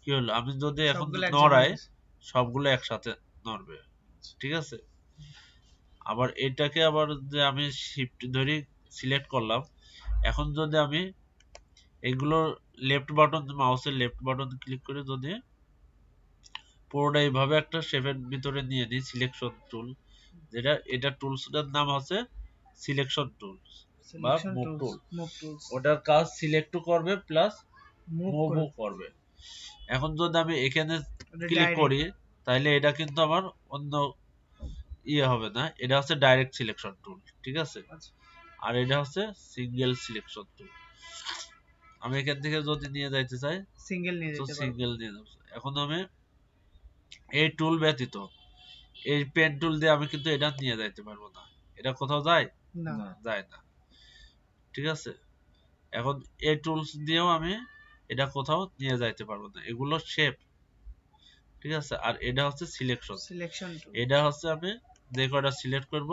কি হলো, আমি যদি এখন সবগুলো এক নড়াই জায়গায় সবগুলো একসাথে নড়বে। ঠিক আছে, আবার এটাকে আবার যে আমি শিফট ধরে সিলেক্ট করলাম, এখন যদি আমি এগুলো লেফট বাটন, মাউসের লেফট বাটন ক্লিক করে যদি পুরোটা এইভাবে একটা শেপের ভিতরে নিয়ে নিই, সিলেকশন টুল, যেটা এটা টুলসটার নাম আছে সিলেকশন টুল বা সিলেকশন মুভ টুলস, টুল। মুভ টুলস, ওটার কাজ সিলেক্টও করবে প্লাস মুভ মুভও করবে। এখন যদি আমি এখানে ওটা ক্লিক direct। করি তাহলে এটা কিন্তু আমার অন্য ইয়ে হবে না, এটা হচ্ছে ডাইরেক্ট সিলেকশন টুল। ঠিক আছে, আচ্ছা। আর এটা হচ্ছে সিঙ্গেল সিলেকশন টুল। আমি এখান থেকে যদি নিয়ে যাইতে চাই সিঙ্গেল নিয়ে তো যেতে পারবো। সিঙ্গেল নিয়ে যাবো। এখন আমি এই টুল ব্যতীত এই পেন টুল দিয়ে আমি কিন্তু এটা নিয়ে যাইতে পারবো না। এটা কোথাও যায়? না। যায় না। ঠিক আছে, এখন এই টুলস দিয়েও আমি এটা কোথাও নিয়ে যাইতে পারবো না। এগুলো শেপ, ঠিক আছে, আর এটা হচ্ছে সিলেকশন। Selection tool. এটা হচ্ছে আমি যে কয়টা সিলেক্ট করব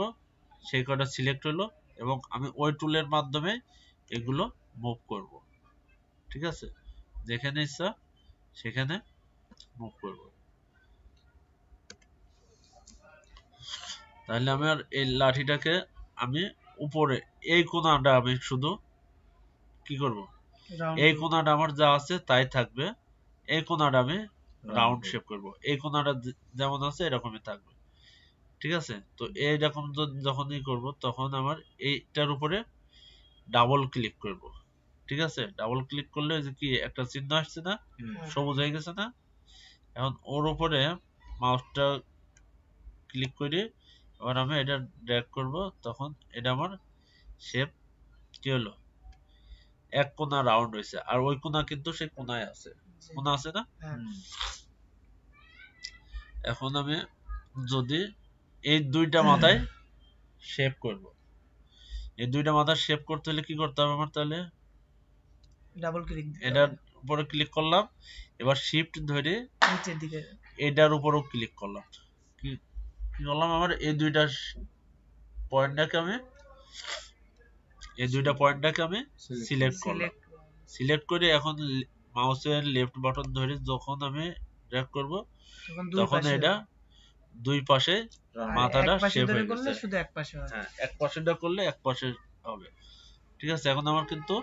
সেই কয়টা সিলেক্ট হলো এবং আমি ওই টুলের মাধ্যমে এগুলো মুভ করব। ঠিক আছে, যেখানে ইচ্ছা সেখানে মুভ করব। তাহলে আমার এই লাঠিটাকে আমি উপরে এই কোণাটা আমি শুধু কি করব, রাউন্ড এই কোণাটা আমার যা আছে তাই থাকবে, এই কোণাটা আমি রাউন্ড করব। শেপ করব, এই কোণাটা যেমন আছে এরকমই থাকবে। ঠিক আছে, তো এইরকম যখনই করব তখন আমার এইটার উপরে ডাবল ক্লিক করব। ঠিক আছে, ডাবল ক্লিক করলে যে কি একটা চিহ্ন আসছে না, সবুজ হয়ে গেছে না, এখন ওর উপরে মাউসটা ক্লিক করে এবার আমি এটা ড্র্যাগ করব, তখন এটা আমার শেপ কি হলো, এক কোণা রাউন্ড হয়েছে, আর ওই কোণা কিন্তু সেই কোণায় আছে, কোণা আছে না। হ্যাঁ এখন আমি যদি এই দুইটা মাথায় শেপ করব, এই দুইটা মাথা শেপ করতে হলে কি করতে হবে আমার, তাহলে ডাবল ক্লিক দিতে এটার হবে। উপরে ক্লিক করলাম, এবার শিফট ধরে নিচের দিকে এটার উপরেও ক্লিক করলাম, কি কি করলাম, আমার এই দুইটা পয়েন্টটাকে আমি সিলেক্ট করলাম। সিলেক্ট সিলেক্ট করে এখন মাউসের লেফট বাটন ধরে যখন আমি ড্র্যাগ করব তখন দুই তখন পাশে এটা দুই পাশে আর মাথাটা এক পাশে শেপ ধরে হয়ে করলে গেছে। শুধু এক পাশে হবে। হ্যাঁ, এক পাশেরটা করলে এক পাশে হবে। ঠিক আছে, এখন আমার কিন্তু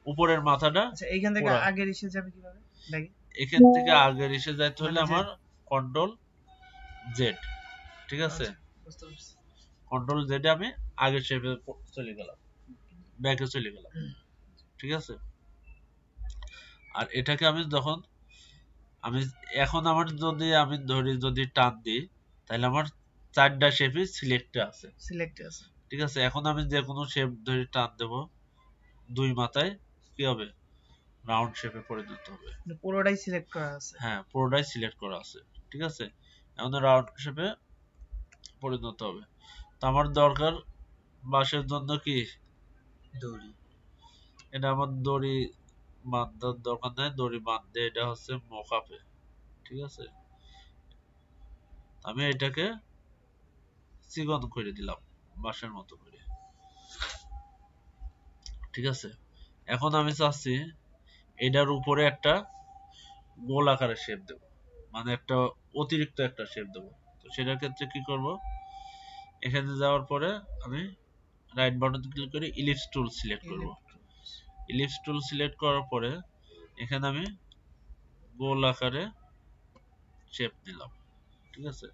উপরের মাথাটা আচ্ছা এইখান থেকে পুরা। আগের এসে যাবে কিভাবে দেখি। এখান থেকে আগের এসে যাইতে হলে মানে আমার কন্ট্রোল জেড। ঠিক আছে, আচ্ছা, বুঝতে পারছি। কন্ট্রোল জেডে আমি আগের শেপে চলে গেলাম, ব্যাকে চলে গেলাম। ঠিক আছে, আর এটাকে আমি যখন আমি এখন আমার যদি আমি ধরি যদি টান দিই তাহলে আমার চারটা শেপই সিলেক্টে আছে। সিলেক্ট আছে। ঠিক আছে, এখন আমি যে কোনো শেপ ধরে টান দেব, দুই মাথায় কি হবে, রাউন্ড শেপে পরিণত হবে। মানে পুরোটাই সিলেক্ট করা আছে। হ্যাঁ, পুরোটাই সিলেক্ট করা আছে। ঠিক আছে, এখন রাউন্ড শেপে পরিণত হবে। তো আমার দরকার বাঁশের জন্য কি দড়ি। এটা আমার দড়ি বাঁধার দরকার নাই, দড়ি বাঁধতে এটা হচ্ছে মোকাপে। ঠিক আছে, আমি এটাকে চিকন করে দিলাম বাঁশের মতো করে। ঠিক আছে, এখন আমি চাচ্ছি এটার উপরে একটা গোল আকারের শেপ দেব, মানে একটা অতিরিক্ত একটা শেপ দেব। তো সেটার ক্ষেত্রে কি করব, এখানে যাওয়ার পরে আমি রাইট বাটন ক্লিক করে ইলিপস টুল সিলেক্ট করব। ইলিপস টুল সিলেক্ট করার পরে এখানে আমি গোল আকারে শেপ দিলাম। ঠিক আছে,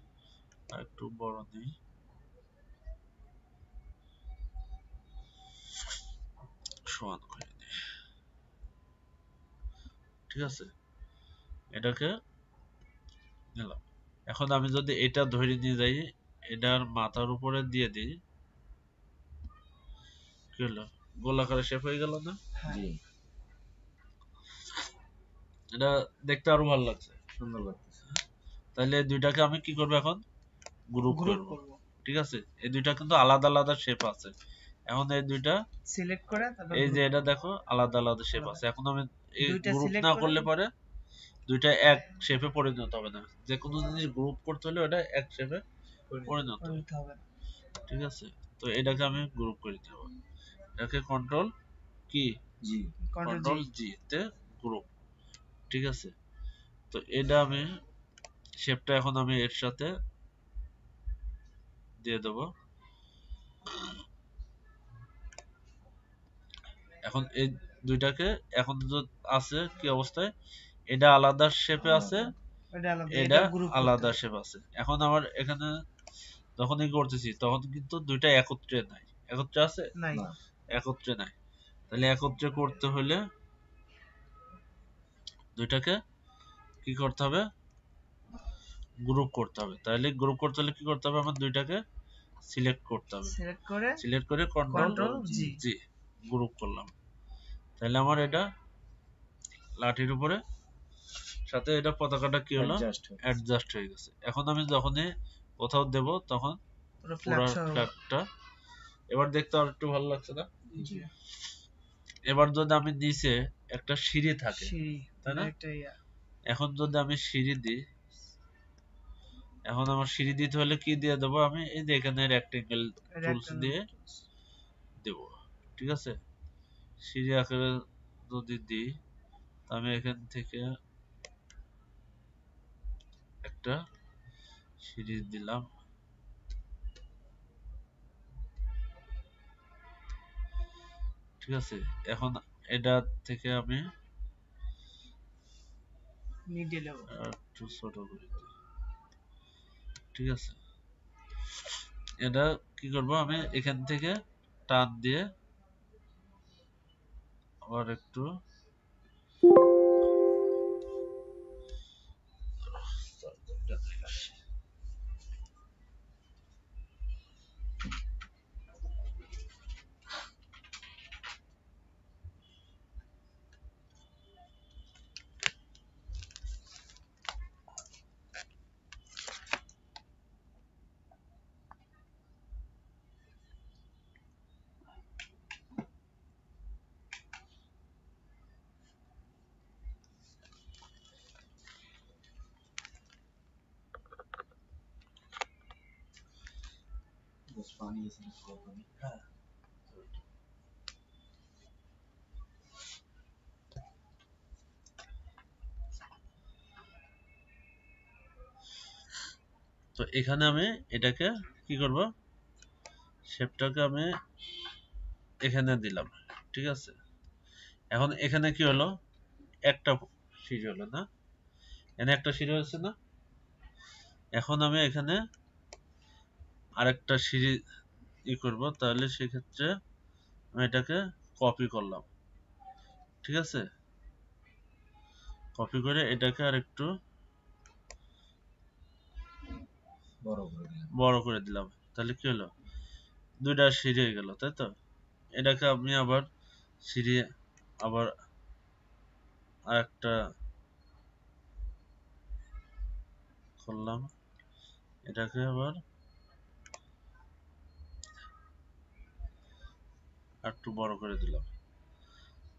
আর একটু বড় দিই, সমান করে দিই। ঠিক আছে, এটাকে নিলাম। এখন আমি যদি এটা ধরে নিয়ে যাই, এটার মাথার উপরে দিয়ে দিই, কি হলো, গোলাকারে শেপ হয়ে গেল না। জি, এটা দেখতে আরো ভালো লাগছে। সুন্দর লাগতেছে। তাহলে এই দুইটাকে আমি কি করব, এখন গ্রুপ গ্রুপ করব। করব। ঠিক আছে, এই দুইটা কিন্তু আলাদা আলাদা শেপ আছে। এখন এই দুইটা, সিলেক্ট করে তারপর এই যে group এটা দেখো আলাদা আলাদা শেপ আলাদা। আছে। এখন আমি এই দুইটা গ্রুপ select না করে করলে পরে দুইটা এক শেপে পরিণত হবে না। যে কোনো জিনিস গ্রুপ করতে হলে ওটা এক শেপে পরিণত হবে। নিতে হবে। ঠিক আছে, তো এটাকে আমি গ্রুপ করে দেব, এটাকে কন্ট্রোল কি জি, কন্ট্রোল কন্ট্রোল জি তে গ্রুপ। ঠিক আছে, তো এটা আমি শেপটা এখন আমি এর সাথে দিয়ে দেব। এখন এই দুইটাকে এখন আছে কি অবস্থায়, এটা আলাদা শেপে আছে, এটা আলাদা, এটা এটা গ্রুপ আলাদা শেপ আছে। এখন আমার এখানে যখনই করতেছি তখন কিন্তু দুইটা একত্রে নাই, একত্রে আছে নাই। না। একত্রে নাই। তাহলে একত্রে করতে হলে দুইটাকে কি করতে হবে, গ্রুপ করতে হবে। তাহলে গ্রুপ করতে হলে কি করতে হবে, আমার দুইটাকে সিলেক্ট করতে হবে। সিলেক্ট করে কন্ট্রোল Control G। জি গ্রুপ করলাম। তাহলে আমার এটা লাঠির উপরে সাথে এটা পতাকাটা কি হলো, Adjust হয়ে গেছে। অ্যাডজাস্ট হয়ে গেছে। এখন আমি যখনই কোথাও দেব তখন পুরো পুরো flag সহ। ফ্ল্যাগটা এবার দেখতে আর একটু ভালো লাগছে না। জি। এবার যদি আমি নিচে একটা সিঁড়ি থাকে, সিঁড়ি, তাই না? একটা ইয়া। এখন যদি আমি সিঁড়ি দিই, এখন আমার সিঁড়ি দিতে হলে কি দিয়ে দেবো আমি, এই যে এখানে রেক্টেঙ্গেল টুলস দিয়ে দেব, ঠিক আছে। সিঁড়ি আকারে যদি দিই, আমি এখান থেকে একটা সিঁড়ি দিলাম, ঠিক আছে। এখন এটা থেকে আমি মিডলে একটু ছোট করে দিই, ঠিক আছে। এটা কি করব, আমি এখান থেকে টান দিয়ে আবার একটু পানি এসে খাওয়া পানি। তো এখানে আমি এটাকে কি করব, শেপটাকে আমি এখানে দিলাম, ঠিক আছে। এখন এখানে কি হলো, একটা সিঁড়ি হলো না, এখানে একটা সিঁড়ি হয়েছে না। এখন আমি এখানে আরেকটা সিঁড়ি ই করব, তাহলে সেক্ষেত্রে আমি এটাকে কপি করলাম, ঠিক আছে। কপি করে এটাকে আরেকটু বড় করে দিলাম, তাহলে কি হলো, দুইটা সিঁড়ি হয়ে গেল, তাই তো। এটাকে আমি আবার সিঁড়ি আবার আরেকটা করলাম, এটাকে আবার একটু বড় করে দিলাম,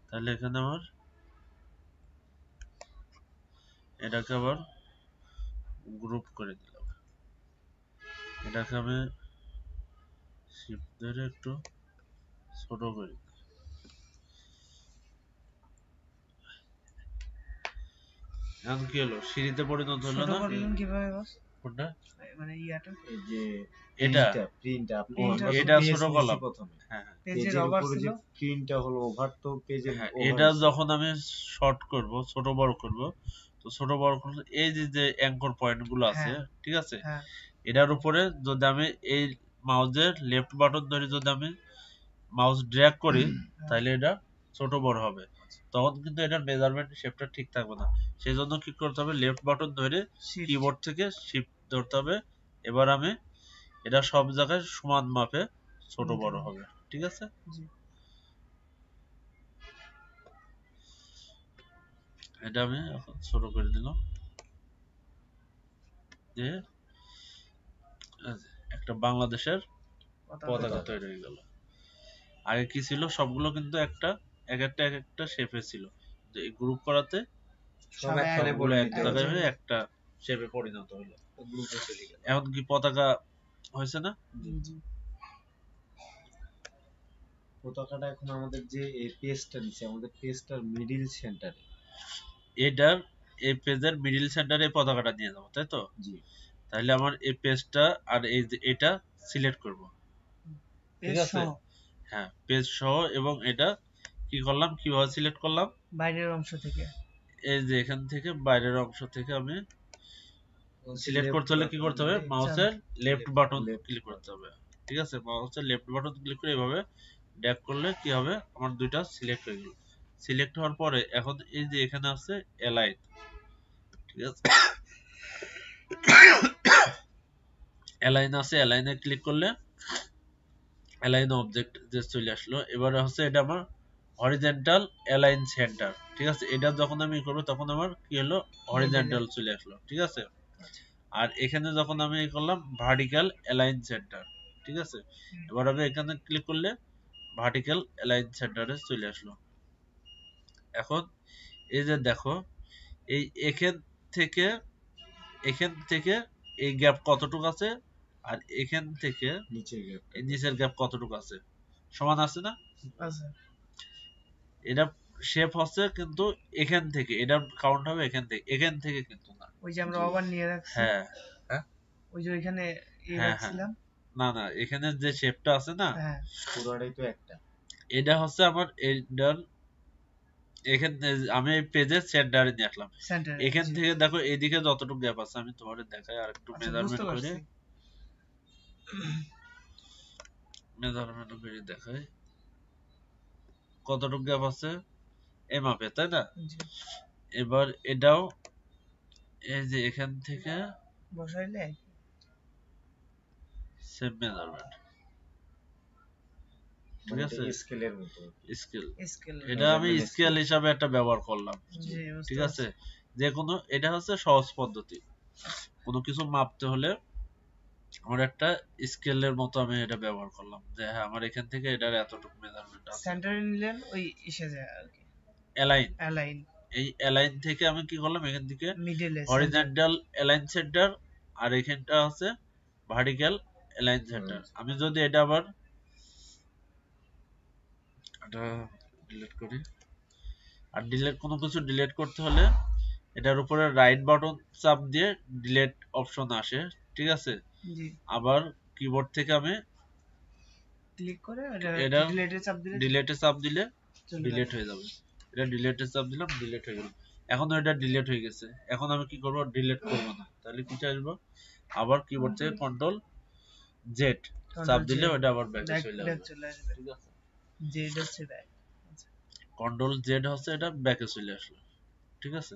তাহলে এখানে আমার এটাকে আবার গ্রুপ করে দিলাম, এটাকে আমি শিফট ধরে একটু ছোট করে দিই। এখন কি হলো, সিঁড়িতে পরিণত হলো ছোট না। করলেন কিভাবে বস? কোনটা? মানে ইয়াটা এই যে এটা প্রিন্ট আপনি এটা ছোট করলাম, প্রথমে হ্যাঁ হ্যাঁ পেজের পেজের ওভার উপরে ছিল। যে প্রিন্টটা হলো ওভার, তো পেজের হ্যাঁ, ওভার এটা যখন আমি শর্ট করব, ছোট বড় করব, তো ছোট বড় করলে এই যে যে অ্যাঙ্কর পয়েন্ট গুলো আছে, হ্যাঁ। ঠিক আছে, হ্যাঁ এটার উপরে যদি আমি এই মাউসের লেফট বাটন ধরে যদি আমি মাউস ড্র্যাগ করি, তাহলে এটা ছোট বড় হবে, তখন কিন্তু এটার মেজারমেন্ট শেপটা ঠিক থাকবে না। সেই জন্য কি করতে হবে, লেফট বাটন ধরে Shift। কিবোর্ড থেকে শিফট ধরতে হবে। এবার আমি এটা সব জায়গায় সমান মাপে ছোট বড় হবে, ঠিক আছে। জি। এটা আমি এখন ছোট করে দিলাম, যে একটা বাংলাদেশের পতাকা তৈরি হয়ে গেল। আগে কি ছিল, সবগুলো কিন্তু এক একটা শেপে ছিল, যে গ্রুপ করাতে সব একসাথে সবগুলো এক পরিণত জায়গায় হয়েছে। হয়ে একটা শেপে পরিণত হলো। গ্রুপে চলে গেল। এখন কি পতাকা হয়েছে না? জি। পতাকাটা এখন আমাদের যে এই পেজটা দিছে, আমাদের পেজটার মিডিল সেন্টারে। এটার এই পেজের মিডল সেন্টারে পতাকাটা নিয়ে যাবো, তাই তো। জি, তাহলে আমার এই পেজটা আর এই যে এটা সিলেক্ট করব, ঠিক পেজ আছে। সহ হ্যাঁ, পেজ সহ, এবং এটা কি করলাম, কিভাবে সিলেক্ট করলাম, বাইরের অংশ থেকে। এই যে এখান থেকে বাইরের অংশ থেকে আমি সিলেক্ট করতে হলে কি করতে হবে, মাউসের লেফট বাটন ক্লিক করতে হবে, ঠিক আছে। মাউসের লেফট বাটন ক্লিক করে এভাবে ড্র্যাগ করলে কি হবে, আমার দুইটা সিলেক্ট হয়ে গেল। সিলেক্ট হওয়ার পরে এখন এই যে এখানে আছে অ্যালাইন, ঠিক আছে। অ্যালাইন আছে, অ্যালাইনে ক্লিক করলে অ্যালাইন অবজেক্ট যে চলে আসলো। এবারে হচ্ছে এটা আমার হরিজন্টাল অ্যালাইন সেন্টার, ঠিক আছে। এটা যখন আমি করব তখন আমার কি হলো, হরিজন্টাল চলে আসলো, ঠিক আছে। আর এখানে যখন আমি করলাম ভার্টিক্যাল অ্যালাইন সেন্টার, ঠিক আছে। এবার আমি এখানে ক্লিক করলে ভার্টিক্যাল অ্যালাইন সেন্টারে চলে আসলো। এখন এই যে দেখো, এই থেকে এখান থেকে এই গ্যাপ কতটুকু আছে আর এখান থেকে নিচের গ্যাপ এই নিচের গ্যাপ কতটুকু আছে, সমান আছে না? আচ্ছা এটা শেপ হচ্ছে কিন্তু এখান থেকে, এটা কাউন্ট হবে এখান থেকে কিন্তু না। ওই যে আমরা জি। ওভার নিয়ে রাখছি, হ্যাঁ ওই যে ওইখানে হ্যাঁ, রাখছিলাম। না না, এখানে যে শেপটা আছে না, হ্যাঁ পুরোটাই তো একটা। এটা হচ্ছে আমার এটার এখানে আমি এই পেজের সেন্টারে নিয়ে আসলাম। সেন্টার। এখান থেকে দেখো এইদিকে যতটুকু গ্যাপ আছে, আমি তোমাদের দেখাই আর একটু আচ্ছা বুঝতে মেজারমেন্ট পারছি। করে দেখাই কতটুকু গ্যাপ আছে এই মাপে, তাই না? জি এবার এটাও এই যে এখান থেকে বসাইলে সেম মেজারমেন্ট, ঠিক মানে আছে? এটা স্কেলের মতো। Scale, scale. এটা আমি Measurement স্কেল scale। হিসাবে একটা ব্যবহার করলাম, জি বুঝতে ঠিক আছে? পারছি। যে কোনো, এটা হচ্ছে সহজ পদ্ধতি। কোনো কিছু মাপতে হলে আমার একটা স্কেলের মতো আমি এটা ব্যবহার করলাম, যে হ্যাঁ আমার এখান থেকে এটার এতটুকু মেজারমেন্ট আছে। সেন্টারে নিলেন ওই ইসে যায় আর কি, অ্যালাইন, অ্যালাইন এই অ্যালাইন থেকে আমি কি করলাম, এখান থেকে মিডলে হরিজন্টাল অ্যালাইন সেন্টার আর এখানটা আছে ভার্টিক্যাল অ্যালাইন সেন্টার। আমি যদি এটা আবার এটা ডিলিট করি, আর কোনো কিছু ডিলিট করতে হলে এটার উপরে রাইট বাটন চাপ দিয়ে ডিলিট অপশন আসে, ঠিক আছে? জি আবার কিবোর্ড থেকে আমি ক্লিক করে এটা ডিলিটে চাপ দিলে ডিলিটে চাপ দিলে চলে ডিলিট যাবে। হয়ে যাবে। এটা ডিলিটে চাপ দিলাম, ডিলিট হয়ে গেল। এখন এটা ডিলিট হয়ে গেছে, এখন আমি কি করব, ডিলিট করব না, তাহলে কি আসবো, আবার কিবোর্ড থেকে কন্ট্রোল জেড চাপ দিলে ওটা আবার ব্যাকে চলে ব্যাক যাবে, চলে আসবে। ঠিক আছে? জেড হচ্ছে ব্যাক। কন্ট্রোল জেড হচ্ছে এটা ব্যাকে চলে আসলো, ঠিক আছে?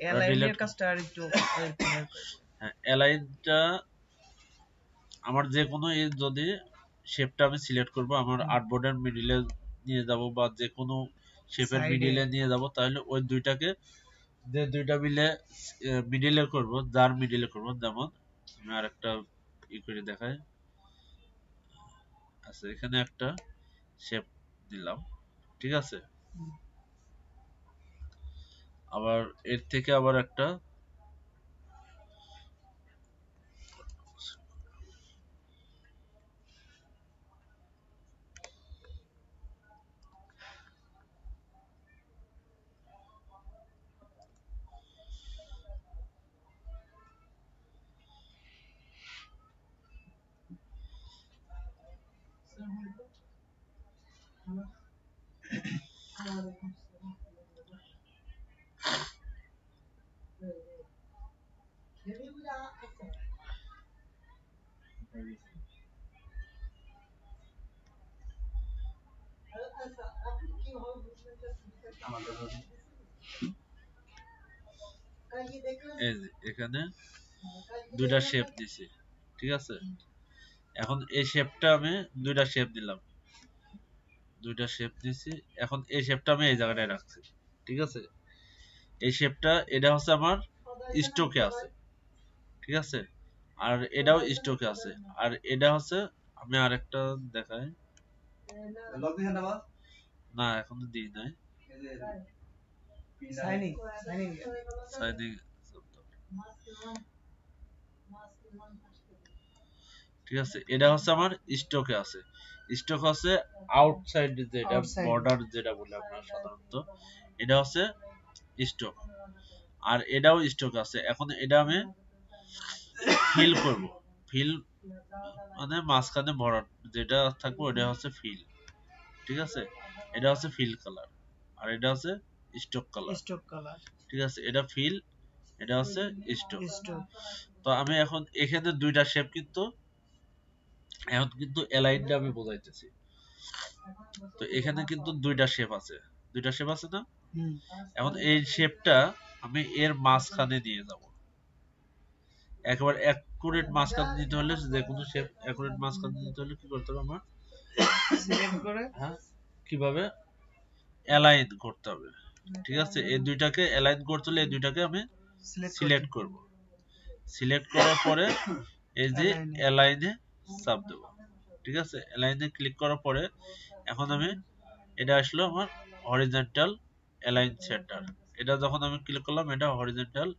অ্যালাইনের কাজটা আর একটু হ্যাঁ, অ্যালাইনটা আমার যে কোনো যদি শেপটা আমি সিলেক্ট করব, আমার আর্টবোর্ডের মিডিলে নিয়ে যাব বা যে কোনো শেপের Side এ। মিডিলে নিয়ে যাব, তাহলে ওই দুইটাকে যে দুইটা মিলে মিডিলে করব, যার মিডিলে করব, যেমন আমি আরেকটা ই করে দেখাই। আচ্ছা, এখানে একটা শেপ দিলাম, ঠিক আছে? আবার এর থেকে আবার একটা এই যে এখানে দুইটা শেপ দিছি, ঠিক আছে? এখন এই শেপটা আমি দুইটা শেপ দিলাম, দুইটা শেপ দিছি। এখন এই শেপটা আমি এই জায়গাটায় রাখছি, ঠিক আছে? এই শেপটা এটা হচ্ছে আমার স্টকে আছে, ঠিক আছে? আর এটাও স্টকে আছে। আর এটা হচ্ছে, আমি আরেকটা দেখাই, না এখনো দিই নাই, সাইনিং সাইনিং সাইনিং, ঠিক আছে? এটা হচ্ছে আমার স্টকে আছে। স্টক হচ্ছে আউটসাইড, যেটা Outside। বর্ডার যেটা বলে আমরা সাধারণত, এটা হচ্ছে স্টক। আর এটাও স্টক আছে। এখন এটা আমি ফিল করব, ফিল মানে মাঝখানে ভরাট যেটা থাকবে ওটা হচ্ছে ফিল, ঠিক আছে? এটা হচ্ছে ফিল কালার আর এটা হচ্ছে স্টক কালার, স্টক কালার ঠিক আছে? এটা ফিল, এটা হচ্ছে স্টক। স্টক। তো আমি এখন এখানে দুইটা শেপ, কিন্তু এখন কিন্তু অ্যালাইনটা আমি বোঝাইতেছি। তো এখানে কিন্তু দুইটা শেপ আছে, দুইটা শেপ আছে না? এখন এই শেপটা আমি এর মাঝখানে নিয়ে যাব। একেবারে অ্যাকুরেট মাঝখানে নিতে হলে, যে কোনো শেপ অ্যাকুরেট মাঝখানে নিতে হলে কি করতে হবে আমার, সিলেক্ট করে হ্যাঁ, কিভাবে অ্যালাইন করতে হবে, ঠিক আছে? এই দুইটাকে অ্যালাইন করতে হলে এই দুইটাকে আমি সিলেক্ট করব। সিলেক্ট করার পরে এই যে Align-এ। অ্যালাইনে চাপ দেব, ঠিক আছে? অ্যালাইনে ক্লিক করার পরে এখন আমি, এটা আসলো আমার হরিজন্টাল অ্যালাইন সেন্টার, এটা যখন আমি ক্লিক করলাম এটা হরিজন্টাল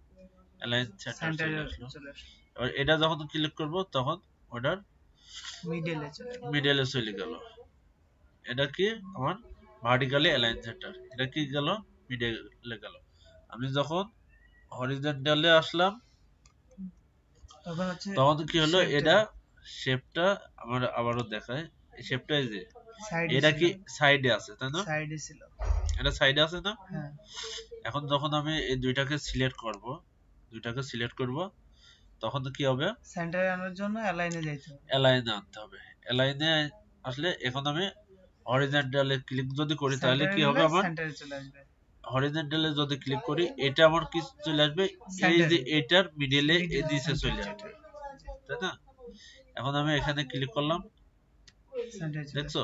অ্যালাইন সেন্টার সেন্টারে চলে আসলো। চলে আসলো, এবার এটা যখন ক্লিক করব তখন ওটার মিডলে চলে আসলো। মিডলে চলে গেল। এটা কি আমার ভার্টিক্যালি অ্যালাইন সেন্টার, এটা কি গেল মিডলে গেল। আমি যখন হরিজন্টালে আসলাম তখন হচ্ছে তখন কি হলো, shape টা এটা শেপটা আমার আবারও দেখায়। এই শেপটা এই যে সাইডে এটা ছিল, কি সাইডে আছে তাই না, সাইডে ছিল। এটা সাইডে আছে না। হ্যাঁ, এখন যখন আমি এই দুইটাকে সিলেক্ট করব তখন কি হবে, সেন্টারে আনার জন্য অ্যালাইনে যাইতে হবে। অ্যালাইনে আনতে হবে। অ্যালাইনে আসলে এখন আমি হরিজন্টালে ক্লিক যদি করি তাহলে কি হবে, আমার সেন্টারে চলে আসবে। হরিজন্টালে যদি ক্লিক করি এটা আমার কি চলে আসবে, এই যে এটার মিডলে এই দিকে চলে আসবে, তাই না। এখন আমি এখানে ক্লিক করলাম, সেন্টারে চলে দেখছো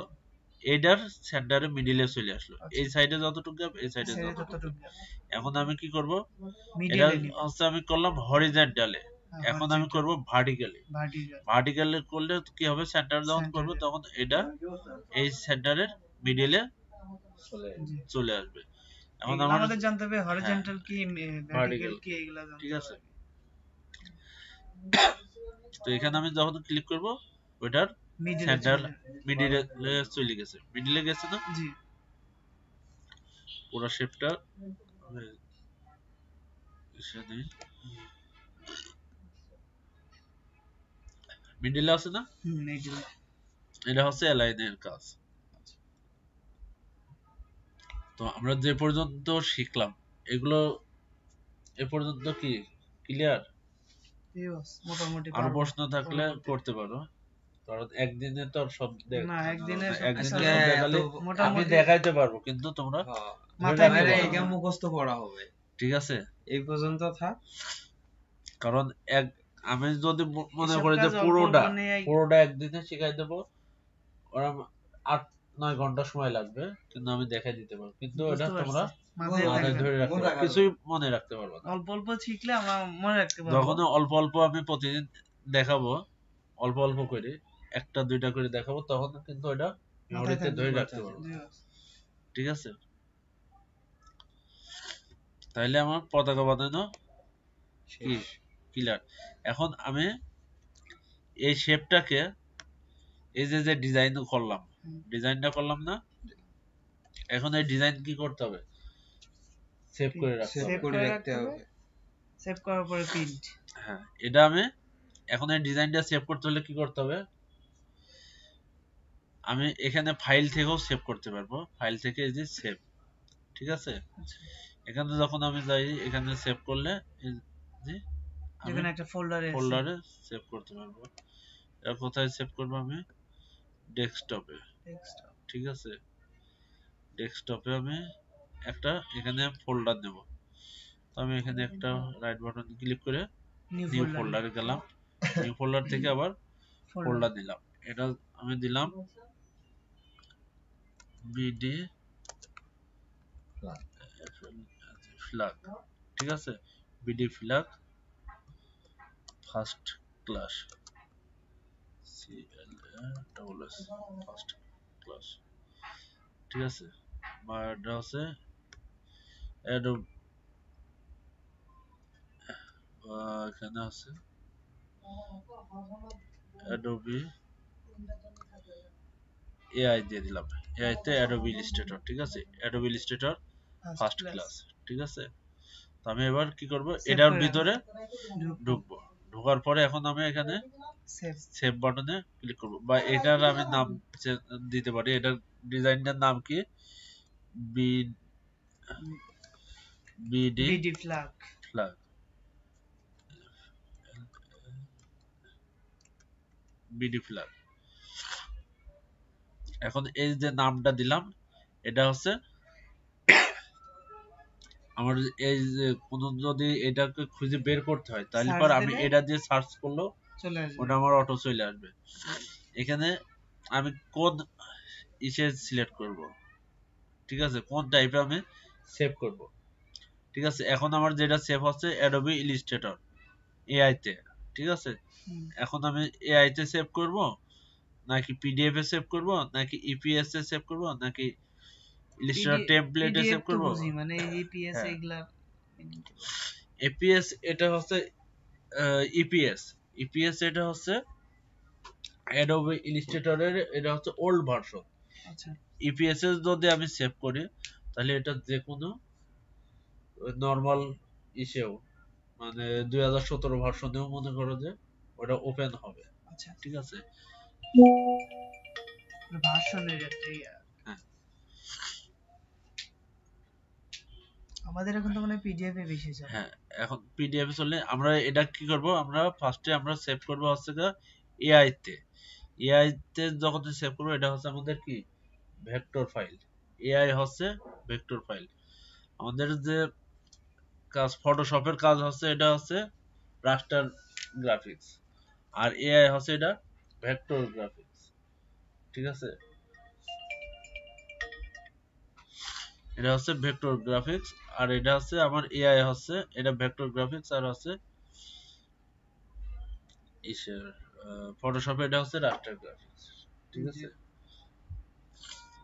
এটার সেন্টারে মিডলে চলে আসলো। আচ্ছা। এই সাইডে যতটুকু যাবে এই সাইডে আসবে, যতটুকু ততটুকু যাবে। এখন আমি কি করব, এটা মিডলে নিব, হচ্ছে আমি করলাম হরিজন্টালে, এখন আমি করব ভার্টিক্যালি। ভার্টিক্যাল। ভার্টিক্যালি করলে কি হবে, সেন্টার যখন করব Center-এ। তখন এটা এই সেন্টারের মিডলে জি। চলে আসবে। এখন এগুলো আমার আমাদের জানতে হবে, হরিজন্টাল কি, Vertical। ভার্টিক্যাল কি, এগুলো জানতে ঠিক হবে। আছে, তো এখানে আমি যখন ক্লিক করব ওটার মিডলে সেন্টার চলে মিডলে চলে গেছে, মিডলে গেছে না। জি, পুরো শেপটা মিডলে আছে না, মিডলে। এটা হচ্ছে অ্যালাইনের কাজ। তো আমরা যে পর্যন্ত শিখলাম এগুলো এ পর্যন্ত কি ক্লিয়ার? মোটামুটি আরো পারবো। প্রশ্ন থাকলে করতে পারো, কারণ একদিনে তো আর সব না, একদিনে সব একদিনে আসলে সব হ্যাঁ, দেখালে তো আমি মোটামুটি দেখাইতে পারবো কিন্তু তোমরা হ্যাঁ। মাথায় রাখতে নিলে পারো। এটা মুখস্থ পড়া হবে, ঠিক আছে, এই পর্যন্ত থাক। কারণ আমি যদি মনে এসব করি যে কাজ অল্প পুরোটা অল্প নিয়েই- পুরোটা একদিনে শিখাই দেবো, ওরা 8-9 ঘন্টা সময় লাগবে, কিন্তু আমি দেখাই দিতে পারবো, কিন্তু এটা বুঝতে তোমরা পারছি। মাথায় মাথায় থাকবে ধরে না। রাখতে মনে পারবে, রাখা কিছুই মনে রাখতে পারবো না। অল্প অল্প শিখলে আমরা মনে রাখতে পারবো। যখন অল্প অল্প আমি প্রতিদিন দেখাবো, অল্প অল্প করে 1টা 2টা করে দেখাবো, তখন কিন্তু এটা মাথায় মেমোরিতে থাকবে। ধরে রাখতে পারবো। জি, ঠিক আছে, তাইলে আমার পতাকা বানানো কি ক্লিয়ার। এখন আমি এই শেপটাকে এই যে ডিজাইন করলাম, ডিজাইনটা করলাম না, এখন এই ডিজাইন কি করতে হবে, সেভ করে রাখতে সেভ হবে। করে রাখতে হবে। সেভ করার পরে প্রিন্ট। হ্যাঁ, এটা আমি এখন এই ডিজাইনটা সেভ করতে হলে কি করতে হবে, আমি এখানে ফাইল থেকেও সেভ করতে পারবো, ফাইল থেকে এই যে সেভ, ঠিক আছে। আচ্ছা, এখানে যখন আমি যাই, এখানে সেভ করলে এই যে আমি যেখানে একটা ফোল্ডারে ফোল্ডারে সেভ করতে পারবো। এটা কোথায় সেভ করবো, আমি ডেস্কটপে, ঠিক আছে। ডেস্কটপে আমি একটা এখানে ফোল্ডার নেব, তো আমি এখানে একটা রাইট বাটন ক্লিক করে নিউ ফোল্ডারে গেলাম, নিউ ফোল্ডার থেকে আবার ফোল্ডার দিলাম, এটা আমি দিলাম বিডি ফ্ল্যাগ, ঠিক আছে, BD flag first class, CLASS first class, ঠিক আছে। বা এটা হচ্ছে এখানে আছে অ্যাডোবি এআই দিয়ে দিলাম, এআই তে অ্যাডোবি ইলাস্ট্রেটর, ঠিক আছে, অ্যাডোবি ইলাস্ট্রেটর ফার্স্ট ক্লাস, ঠিক আছে। তো আমি এবার কি করব, এটার ভিতরে ঢুকবো, ঢোকার পরে এখন আমি এখানে সেভ বাটনে ক্লিক করব, বা এটার আমি নাম দিতে পারি, এটার ডিজাইনটার নাম কি, BD flag. Flag, BD flag. এখন এই যে নামটা দিলাম, এটা হচ্ছে আমার এই যে কোনো যদি এটাকে খুঁজে বের করতে হয় তাহলে Search পর আমি দিলে এটা দিয়ে সার্চ করলেও চলে আসবে। ওটা আমার অটো চলে আসবে। এখানে আমি কোন ইসে সিলেক্ট করব, ঠিক আছে, কোন টাইপে আমি সেভ করব, ঠিক আছে। এখন আমার যেটা সেভ হচ্ছে অ্যাডোবি ইলাস্ট্রেটর এআই তে, ঠিক আছে। এখন আমি এআই তে সেভ করব নাকি পিডিএফ এ সেভ করব নাকি ইপিএস এ সেভ করব নাকি ইলাস্ট্রেটর টেমপ্লেটে সেভ পিডিএফ তো করব। বুঝি, মানে এই ইপিএস হ্যাঁ। এগুলা এপিএস এটা হচ্ছে ইপিএস। ইপিএস এটা হচ্ছে অ্যাডোবে ইলাস্ট্রেটরের, এটা হচ্ছে ওল্ড ভার্সন। আচ্ছা ইপিএস এ যদি আমি সেভ করি তাহলে এটা যে কোনো নরমাল ইসেও মানে 2017 ভার্সনেও মনে করো যে ওটা ওপেন হবে। আচ্ছা ঠিক আছে। ভার্সনের একটা হ্যাঁ। আমাদের এখন তো মানে পিডিএফ এ বেশি চলে। হ্যাঁ, এখন পিডিএফ এ চলে। আমরা এটা কি করব, আমরা ফার্স্টে আমরা সেভ করব হচ্ছে এআই তে। এআই তে যখন সেভ করব এটা হচ্ছে আমাদের কি ভেক্টর ফাইল। এআই হচ্ছে ভেক্টর ফাইল। আমাদের যে কাজ ফটোশপের কাজ হচ্ছে এটা হচ্ছে রাস্টার গ্রাফিক্স, আর এআই হচ্ছে এটা ভেক্টর গ্রাফিক্স। ঠিক আছে, এটা হচ্ছে ভেক্টর গ্রাফিক্স, আর এটা হচ্ছে আমার এআই হচ্ছে এটা ভেক্টর গ্রাফিক্স, আর হচ্ছে ইসের ফটোশপে এটা হচ্ছে রাস্টার গ্রাফিক্স। ঠিক আছে,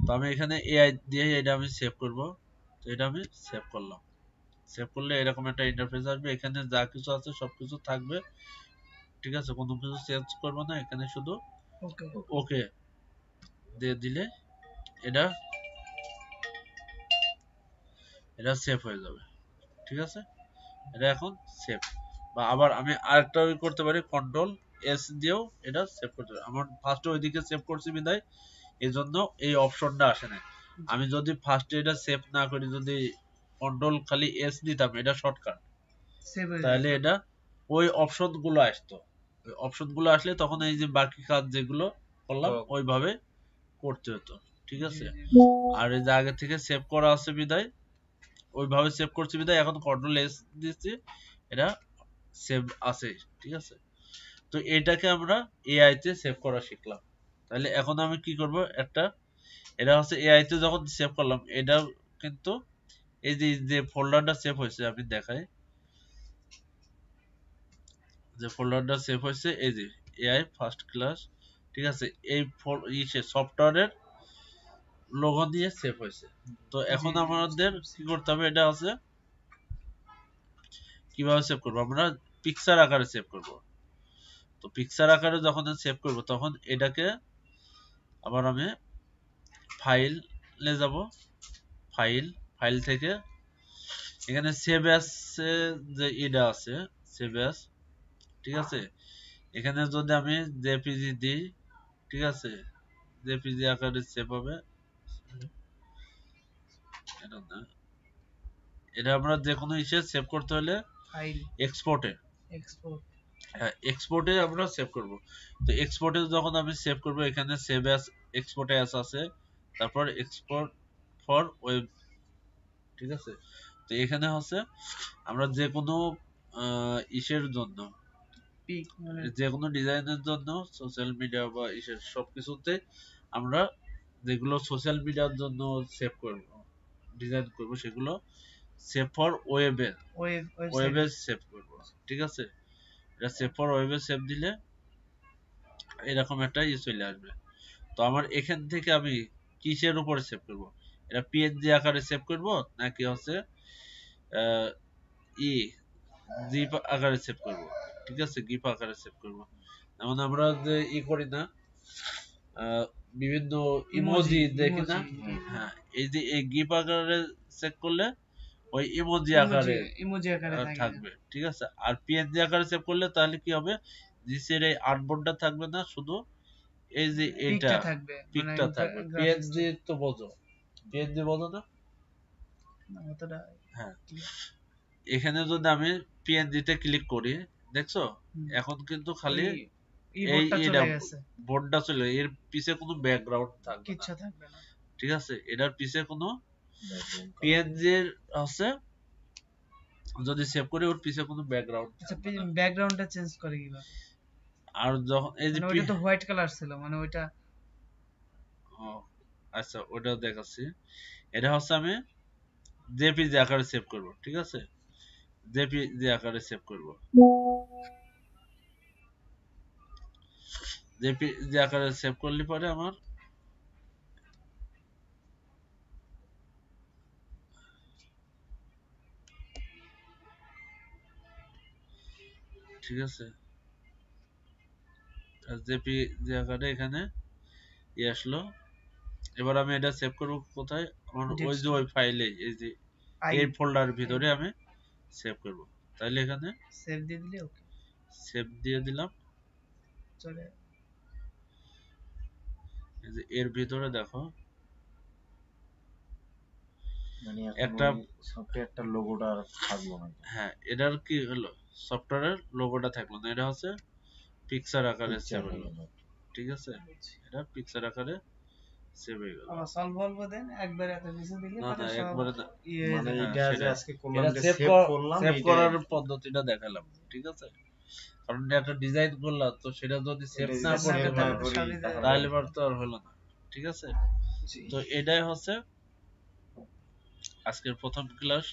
তো আমি এখানে এআই দিয়ে এটা আমি সেভ করব। তো এটা আমি সেভ করলাম। সেভ করলে এরকম একটা ইন্টারফেস আসবে, এখানে যা কিছু আছে সবকিছু থাকবে। ঠিক আছে, কোনো কিছু চেঞ্জ করব না, এখানে শুধু ওকে ওকে দিয়ে দিলে এটা এটা সেভ হয়ে যাবে। ঠিক আছে, এটা এখন সেভ। বা আবার আমি আরেকটা করতে পারি, কন্ট্রোল এস দিয়েও এটা সেভ করতে পারি। আমার ফার্স্টে ওইদিকে সেভ করছি বিদায় এই জন্য এই অপশনটা আসে না। আমি যদি ফার্স্টে এটা সেভ না করি, যদি কন্ট্রোল খালি এস দিতাম, এটা শর্টকাট, সেভ হয়ে তাহলে যাবে। এটা ওই অপশন গুলো আসতো। ওই অপশন গুলো আসলে তখন এই যে বাকি কাজ যেগুলো করলাম তো ওইভাবে করতে হতো। ঠিক জি, আছে, জি। আর এই যে আগে থেকে সেভ করা আছে বিদায় ওইভাবে সেভ করছি বিদায় এখন কন্ট্রোল এস দিচ্ছি, এটা সেভ আছে। ঠিক আছে, তো এটাকে আমরা এআই তে সেভ করা শিখলাম। তাহলে এখন আমি কি করব, একটা এটা হচ্ছে এআই তে যখন সেভ করলাম এটা কিন্তু এই যে যে ফোল্ডারটা সেভ হয়েছে আমি দেখাই, যে ফোল্ডারটা সেভ হয়েছে এই যে এআই ফার্স্ট ক্লাস। ঠিক আছে, এই সফটওয়্যারের লোগো দিয়ে সেভ হয়েছে। তো এখন জি, আমাদের কি করতে হবে, এটা আছে কিভাবে সেভ করব, আমরা পিকচার আকারে সেভ করব। তো পিকচার আকারে যখন সেভ করব তখন এটাকে আবার আমি ফাইলে যাব, ফাইল, ফাইল থেকে এখানে সেভ অ্যাজ যে এটা আছে সেভ অ্যাজ। ঠিক আছে, এখানে যদি আমি জেপিজি দিই, ঠিক আছে, জেপিজি আকারে সেভ হবে। এটা না, এটা আমরা যে কোনো ইসে সেভ করতে হলে ফাইল এক্সপোর্টে, এক্সপোর্ট হ্যাঁ এক্সপোর্টে আমরা সেভ করব। তো এক্সপোর্টে যখন আমি সেভ করব এখানে সেভ অ্যাজ এক্সপোর্ট অ্যাজ আছে, তারপর এক্সপোর্ট ফর ওয়েব। ঠিক আছে, তো এখানে হচ্ছে আমরা যে কোনো ইসের জন্য, পিক মানে যে কোনো ডিজাইনের জন্য সোশ্যাল মিডিয়া বা ইসের সবকিছুতে আমরা যেগুলো সোশ্যাল মিডিয়ার জন্য সেভ করব, ডিজাইন করব, সেগুলো সেভ ফর ওয়েবে, ওয়েবে ওয়েবসাইটে সেভ করব। ঠিক আছে, এটা সেভ ফর ওয়েবে সেভ দিলে এরকম একটা চলে আসবে। তো আমার এখান থেকে আমি কিসের উপরে সেভ করব, এটা পিএনজি আকারে সেভ করব নাকি হচ্ছে আহ, ই জিপ আকারে সেভ করব। ঠিক আছে, গিফ আকারে সেভ করব। যেমন আমরা যে করি না আহ, বিভিন্ন ইমোজি দেখি না, হ্যাঁ এই যে এই গিফ আকারে সেভ করলে ওই ইমোজি আকারে ইমোজি আকারে থাকে। থাকবে। ঠিক আছে, আর পিএনজি আকারে সেভ করলে তাহলে কি হবে, নিচের এই আর্টবোর্ডটা থাকবে না, শুধু এই যে এটা পিকটা থাকবে, মানে পিকটা থাকবে। পিএনজি তো বোঝো, পিএনজি বোঝো না? না অতটা। হ্যাঁ, এখানে যদি আমি পিএনজি তে ক্লিক করি, দেখছো এখন কিন্তু খালি এই এই বোর্ডটা এটা চলে গেছে, বোর্ডটা চলে, এর পিছে কোনো ব্যাকগ্রাউন্ড থাকবে না। কিচ্ছু থাকবে না। ঠিক আছে, এটার পিছে কোনো পিএনজি এর হচ্ছে যদি সেভ করি ওর পিছে কোনো ব্যাকগ্রাউন্ড আচ্ছা, থাকবে না। ব্যাকগ্রাউন্ডটা চেঞ্জ করে কিভাবে? আর যখন এই যে মানে ওইটা তো হোয়াইট কালার ছিল, মানে ওইটা ও, আচ্ছা ওটা দেখাচ্ছি। এটা হচ্ছে আমি জেপিজি আকারে সেভ করব। ঠিক আছে, জেপিজি আকারে সেভ করব। জেপিজি আকারে সেভ করলে পরে আমার ঠিক আছে, জেপি যে আকারে এখানে আসলো। এবার আমি এটা সেভ করব কোথায়, আমার ওই যে ওই ফাইলে, এই যে এই ফোল্ডারের ভিতরে আমি সেভ করব। তাহলে এখানে সেভ দিয়ে দিলে ওকে সেভ দিয়ে দিলাম। চলে। এই যে এর ভিতরে দেখো মানে এখন একটা ওই সফটওয়্যারটার লোগোটা আর থাকলো না। হ্যাঁ, এটার কি হলো, সফটওয়্যারের লোগোটা থাকলো না, এটা হচ্ছে পিকচার আকারে সেভ হলো। ঠিক আছে, এটা পিকচার আকারে সেভ হয়ে গেল। আবার সলভ বলবো দেন একবার এত কিছু দিলে না পরে না, সব একবারে না, ইয়ে হয়ে মানে যাবে। এটা যে সেটাই। আজকে করলাম এটা যে সেভ সেভ করলাম, সেভ এইটাই করার পদ্ধতিটা দেখালাম। ঠিক আছে, কারণ একটা ডিজাইন করলাম তো সেটা যদি সেভ এটা না যদি করতে save না পারো করি সবই তাহলে তাহলে এবার তো আর হলো না। ঠিক আছে, জি। তো এটাই হচ্ছে আজকের প্রথম ক্লাস,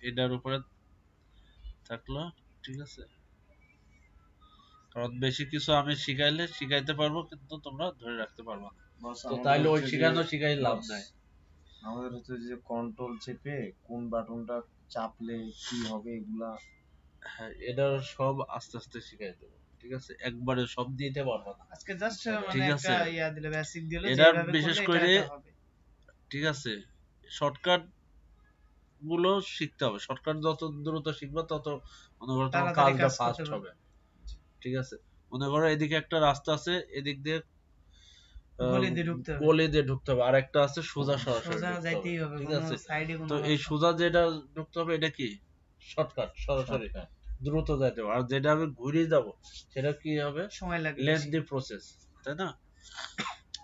এটার উপরে থাকলো। ঠিক আছে, কারণ বেশি কিছু আমি শিখাইতে পারবো কিন্তু তোমরা ধরে রাখতে পারবো না, বস তো আমাদের তাহলে ওই হচ্ছে যে শিখাই লাভ বস, নাই। আমাদের হচ্ছে যে কন্ট্রোল চেপে কোন বাটনটা চাপলে কি হবে এগুলা। হ্যাঁ, এটা সব আস্তে আস্তে শিখাই দেবো। ঠিক আছে, একবারে সব দিতে পারবো না। আজকে জাস্ট মানে ঠিক একটা আছে, ইয়া দিলে, বেসিক দিলে এটা যেভাবে বিশেষ করলে করে এটা হবে। ঠিক আছে, শর্টকাট গুলো শিখতে হবে। শর্টকাট যত দ্রুত শিখবে তত মনে করো তোমার তাড়াতাড়ি কাজটা কাজ করতে ফাস্ট পারবে। হবে। ঠিক আছে, মনে করো এদিকে একটা রাস্তা আছে, এদিক দিয়ে গলি দিয়ে ঢুকতে হবে, গলি দিয়ে ঢুকতে হবে, আর একটা আছে সোজা সরাসরি সোজা ঢুকতে হবে। যাইতেই হবে, ঠিক কোনো আছে, সাইডে কোনো তো এই রাস্তা সোজা যেটা ঢুকতে হবে এটা কি শর্টকাট, সরাসরি Shortcut। দ্রুত যাইতে হবে। আর যেটা আমি ঘুরিয়ে যাব সেটা কি হবে, সময় লাগে বেশি। লেন্থি প্রসেস, তাই না?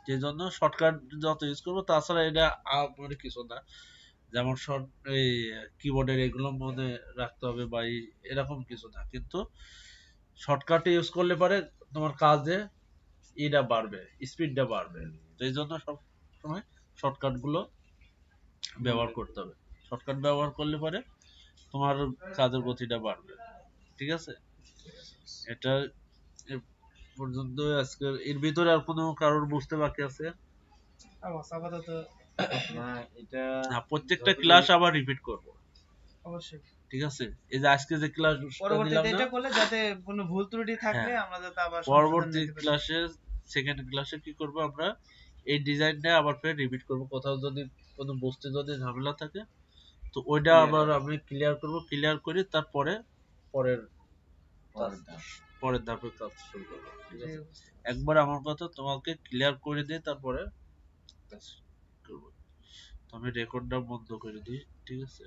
সেই জন্য শর্টকাট যত ইউজ করবো, তাছাড়া এটা মানে কিছু না, যেমন শর্ট এই কিবোর্ডের এগুলো মনে রাখতে হবে বা এরকম কিছু না, কিন্তু শর্টকাট ইউজ করলে পরে তোমার কাজে এটা বাড়বে, স্পিডটা বাড়বে। তো এই জন্য সব সময় শর্টকাট গুলো ব্যবহার করতে হবে। শর্টকাট ব্যবহার করলে পরে তোমার কাজের গতিটা বাড়বে। ঠিক আছে, এটা এ পর্যন্ত আজকে। এর ভিতরে আর কোনো কারোর বুঝতে বাকি আছে? আপাতত না এটা না, প্রত্যেকটা যতদূর- ক্লাস আবার রিপিট করব। অবশ্যই ঠিক আছে, এই যে আজকে যে ক্লাস দিলাম পরবর্তীতে না, এটা করলে যাতে কোনো ভুল ত্রুটি থাকলে হ্যাঁ, আমরা যাতে আবার সংশোধন পরবর্তী নিতে পারি। ক্লাসে, সেকেন্ড ক্লাসে কি করব আমরা, এই ডিজাইনটা আবার ফের রিপিট করব। কোথাও যদি কোনো বুঝতে যদি ঝামেলা থাকে তো ওইটা আবার আমি ক্লিয়ার করব, ক্লিয়ার করে তারপরে পরের পরের ধাপ। পরের ধাপে কাজ শুরু করব। ঠিক আছে, জি। একবার আমার কথা তোমাকে ক্লিয়ার করে দিয়ে তারপরে কাজ করব। তো আমি রেকর্ডটা বন্ধ করে দিই। ঠিক আছে।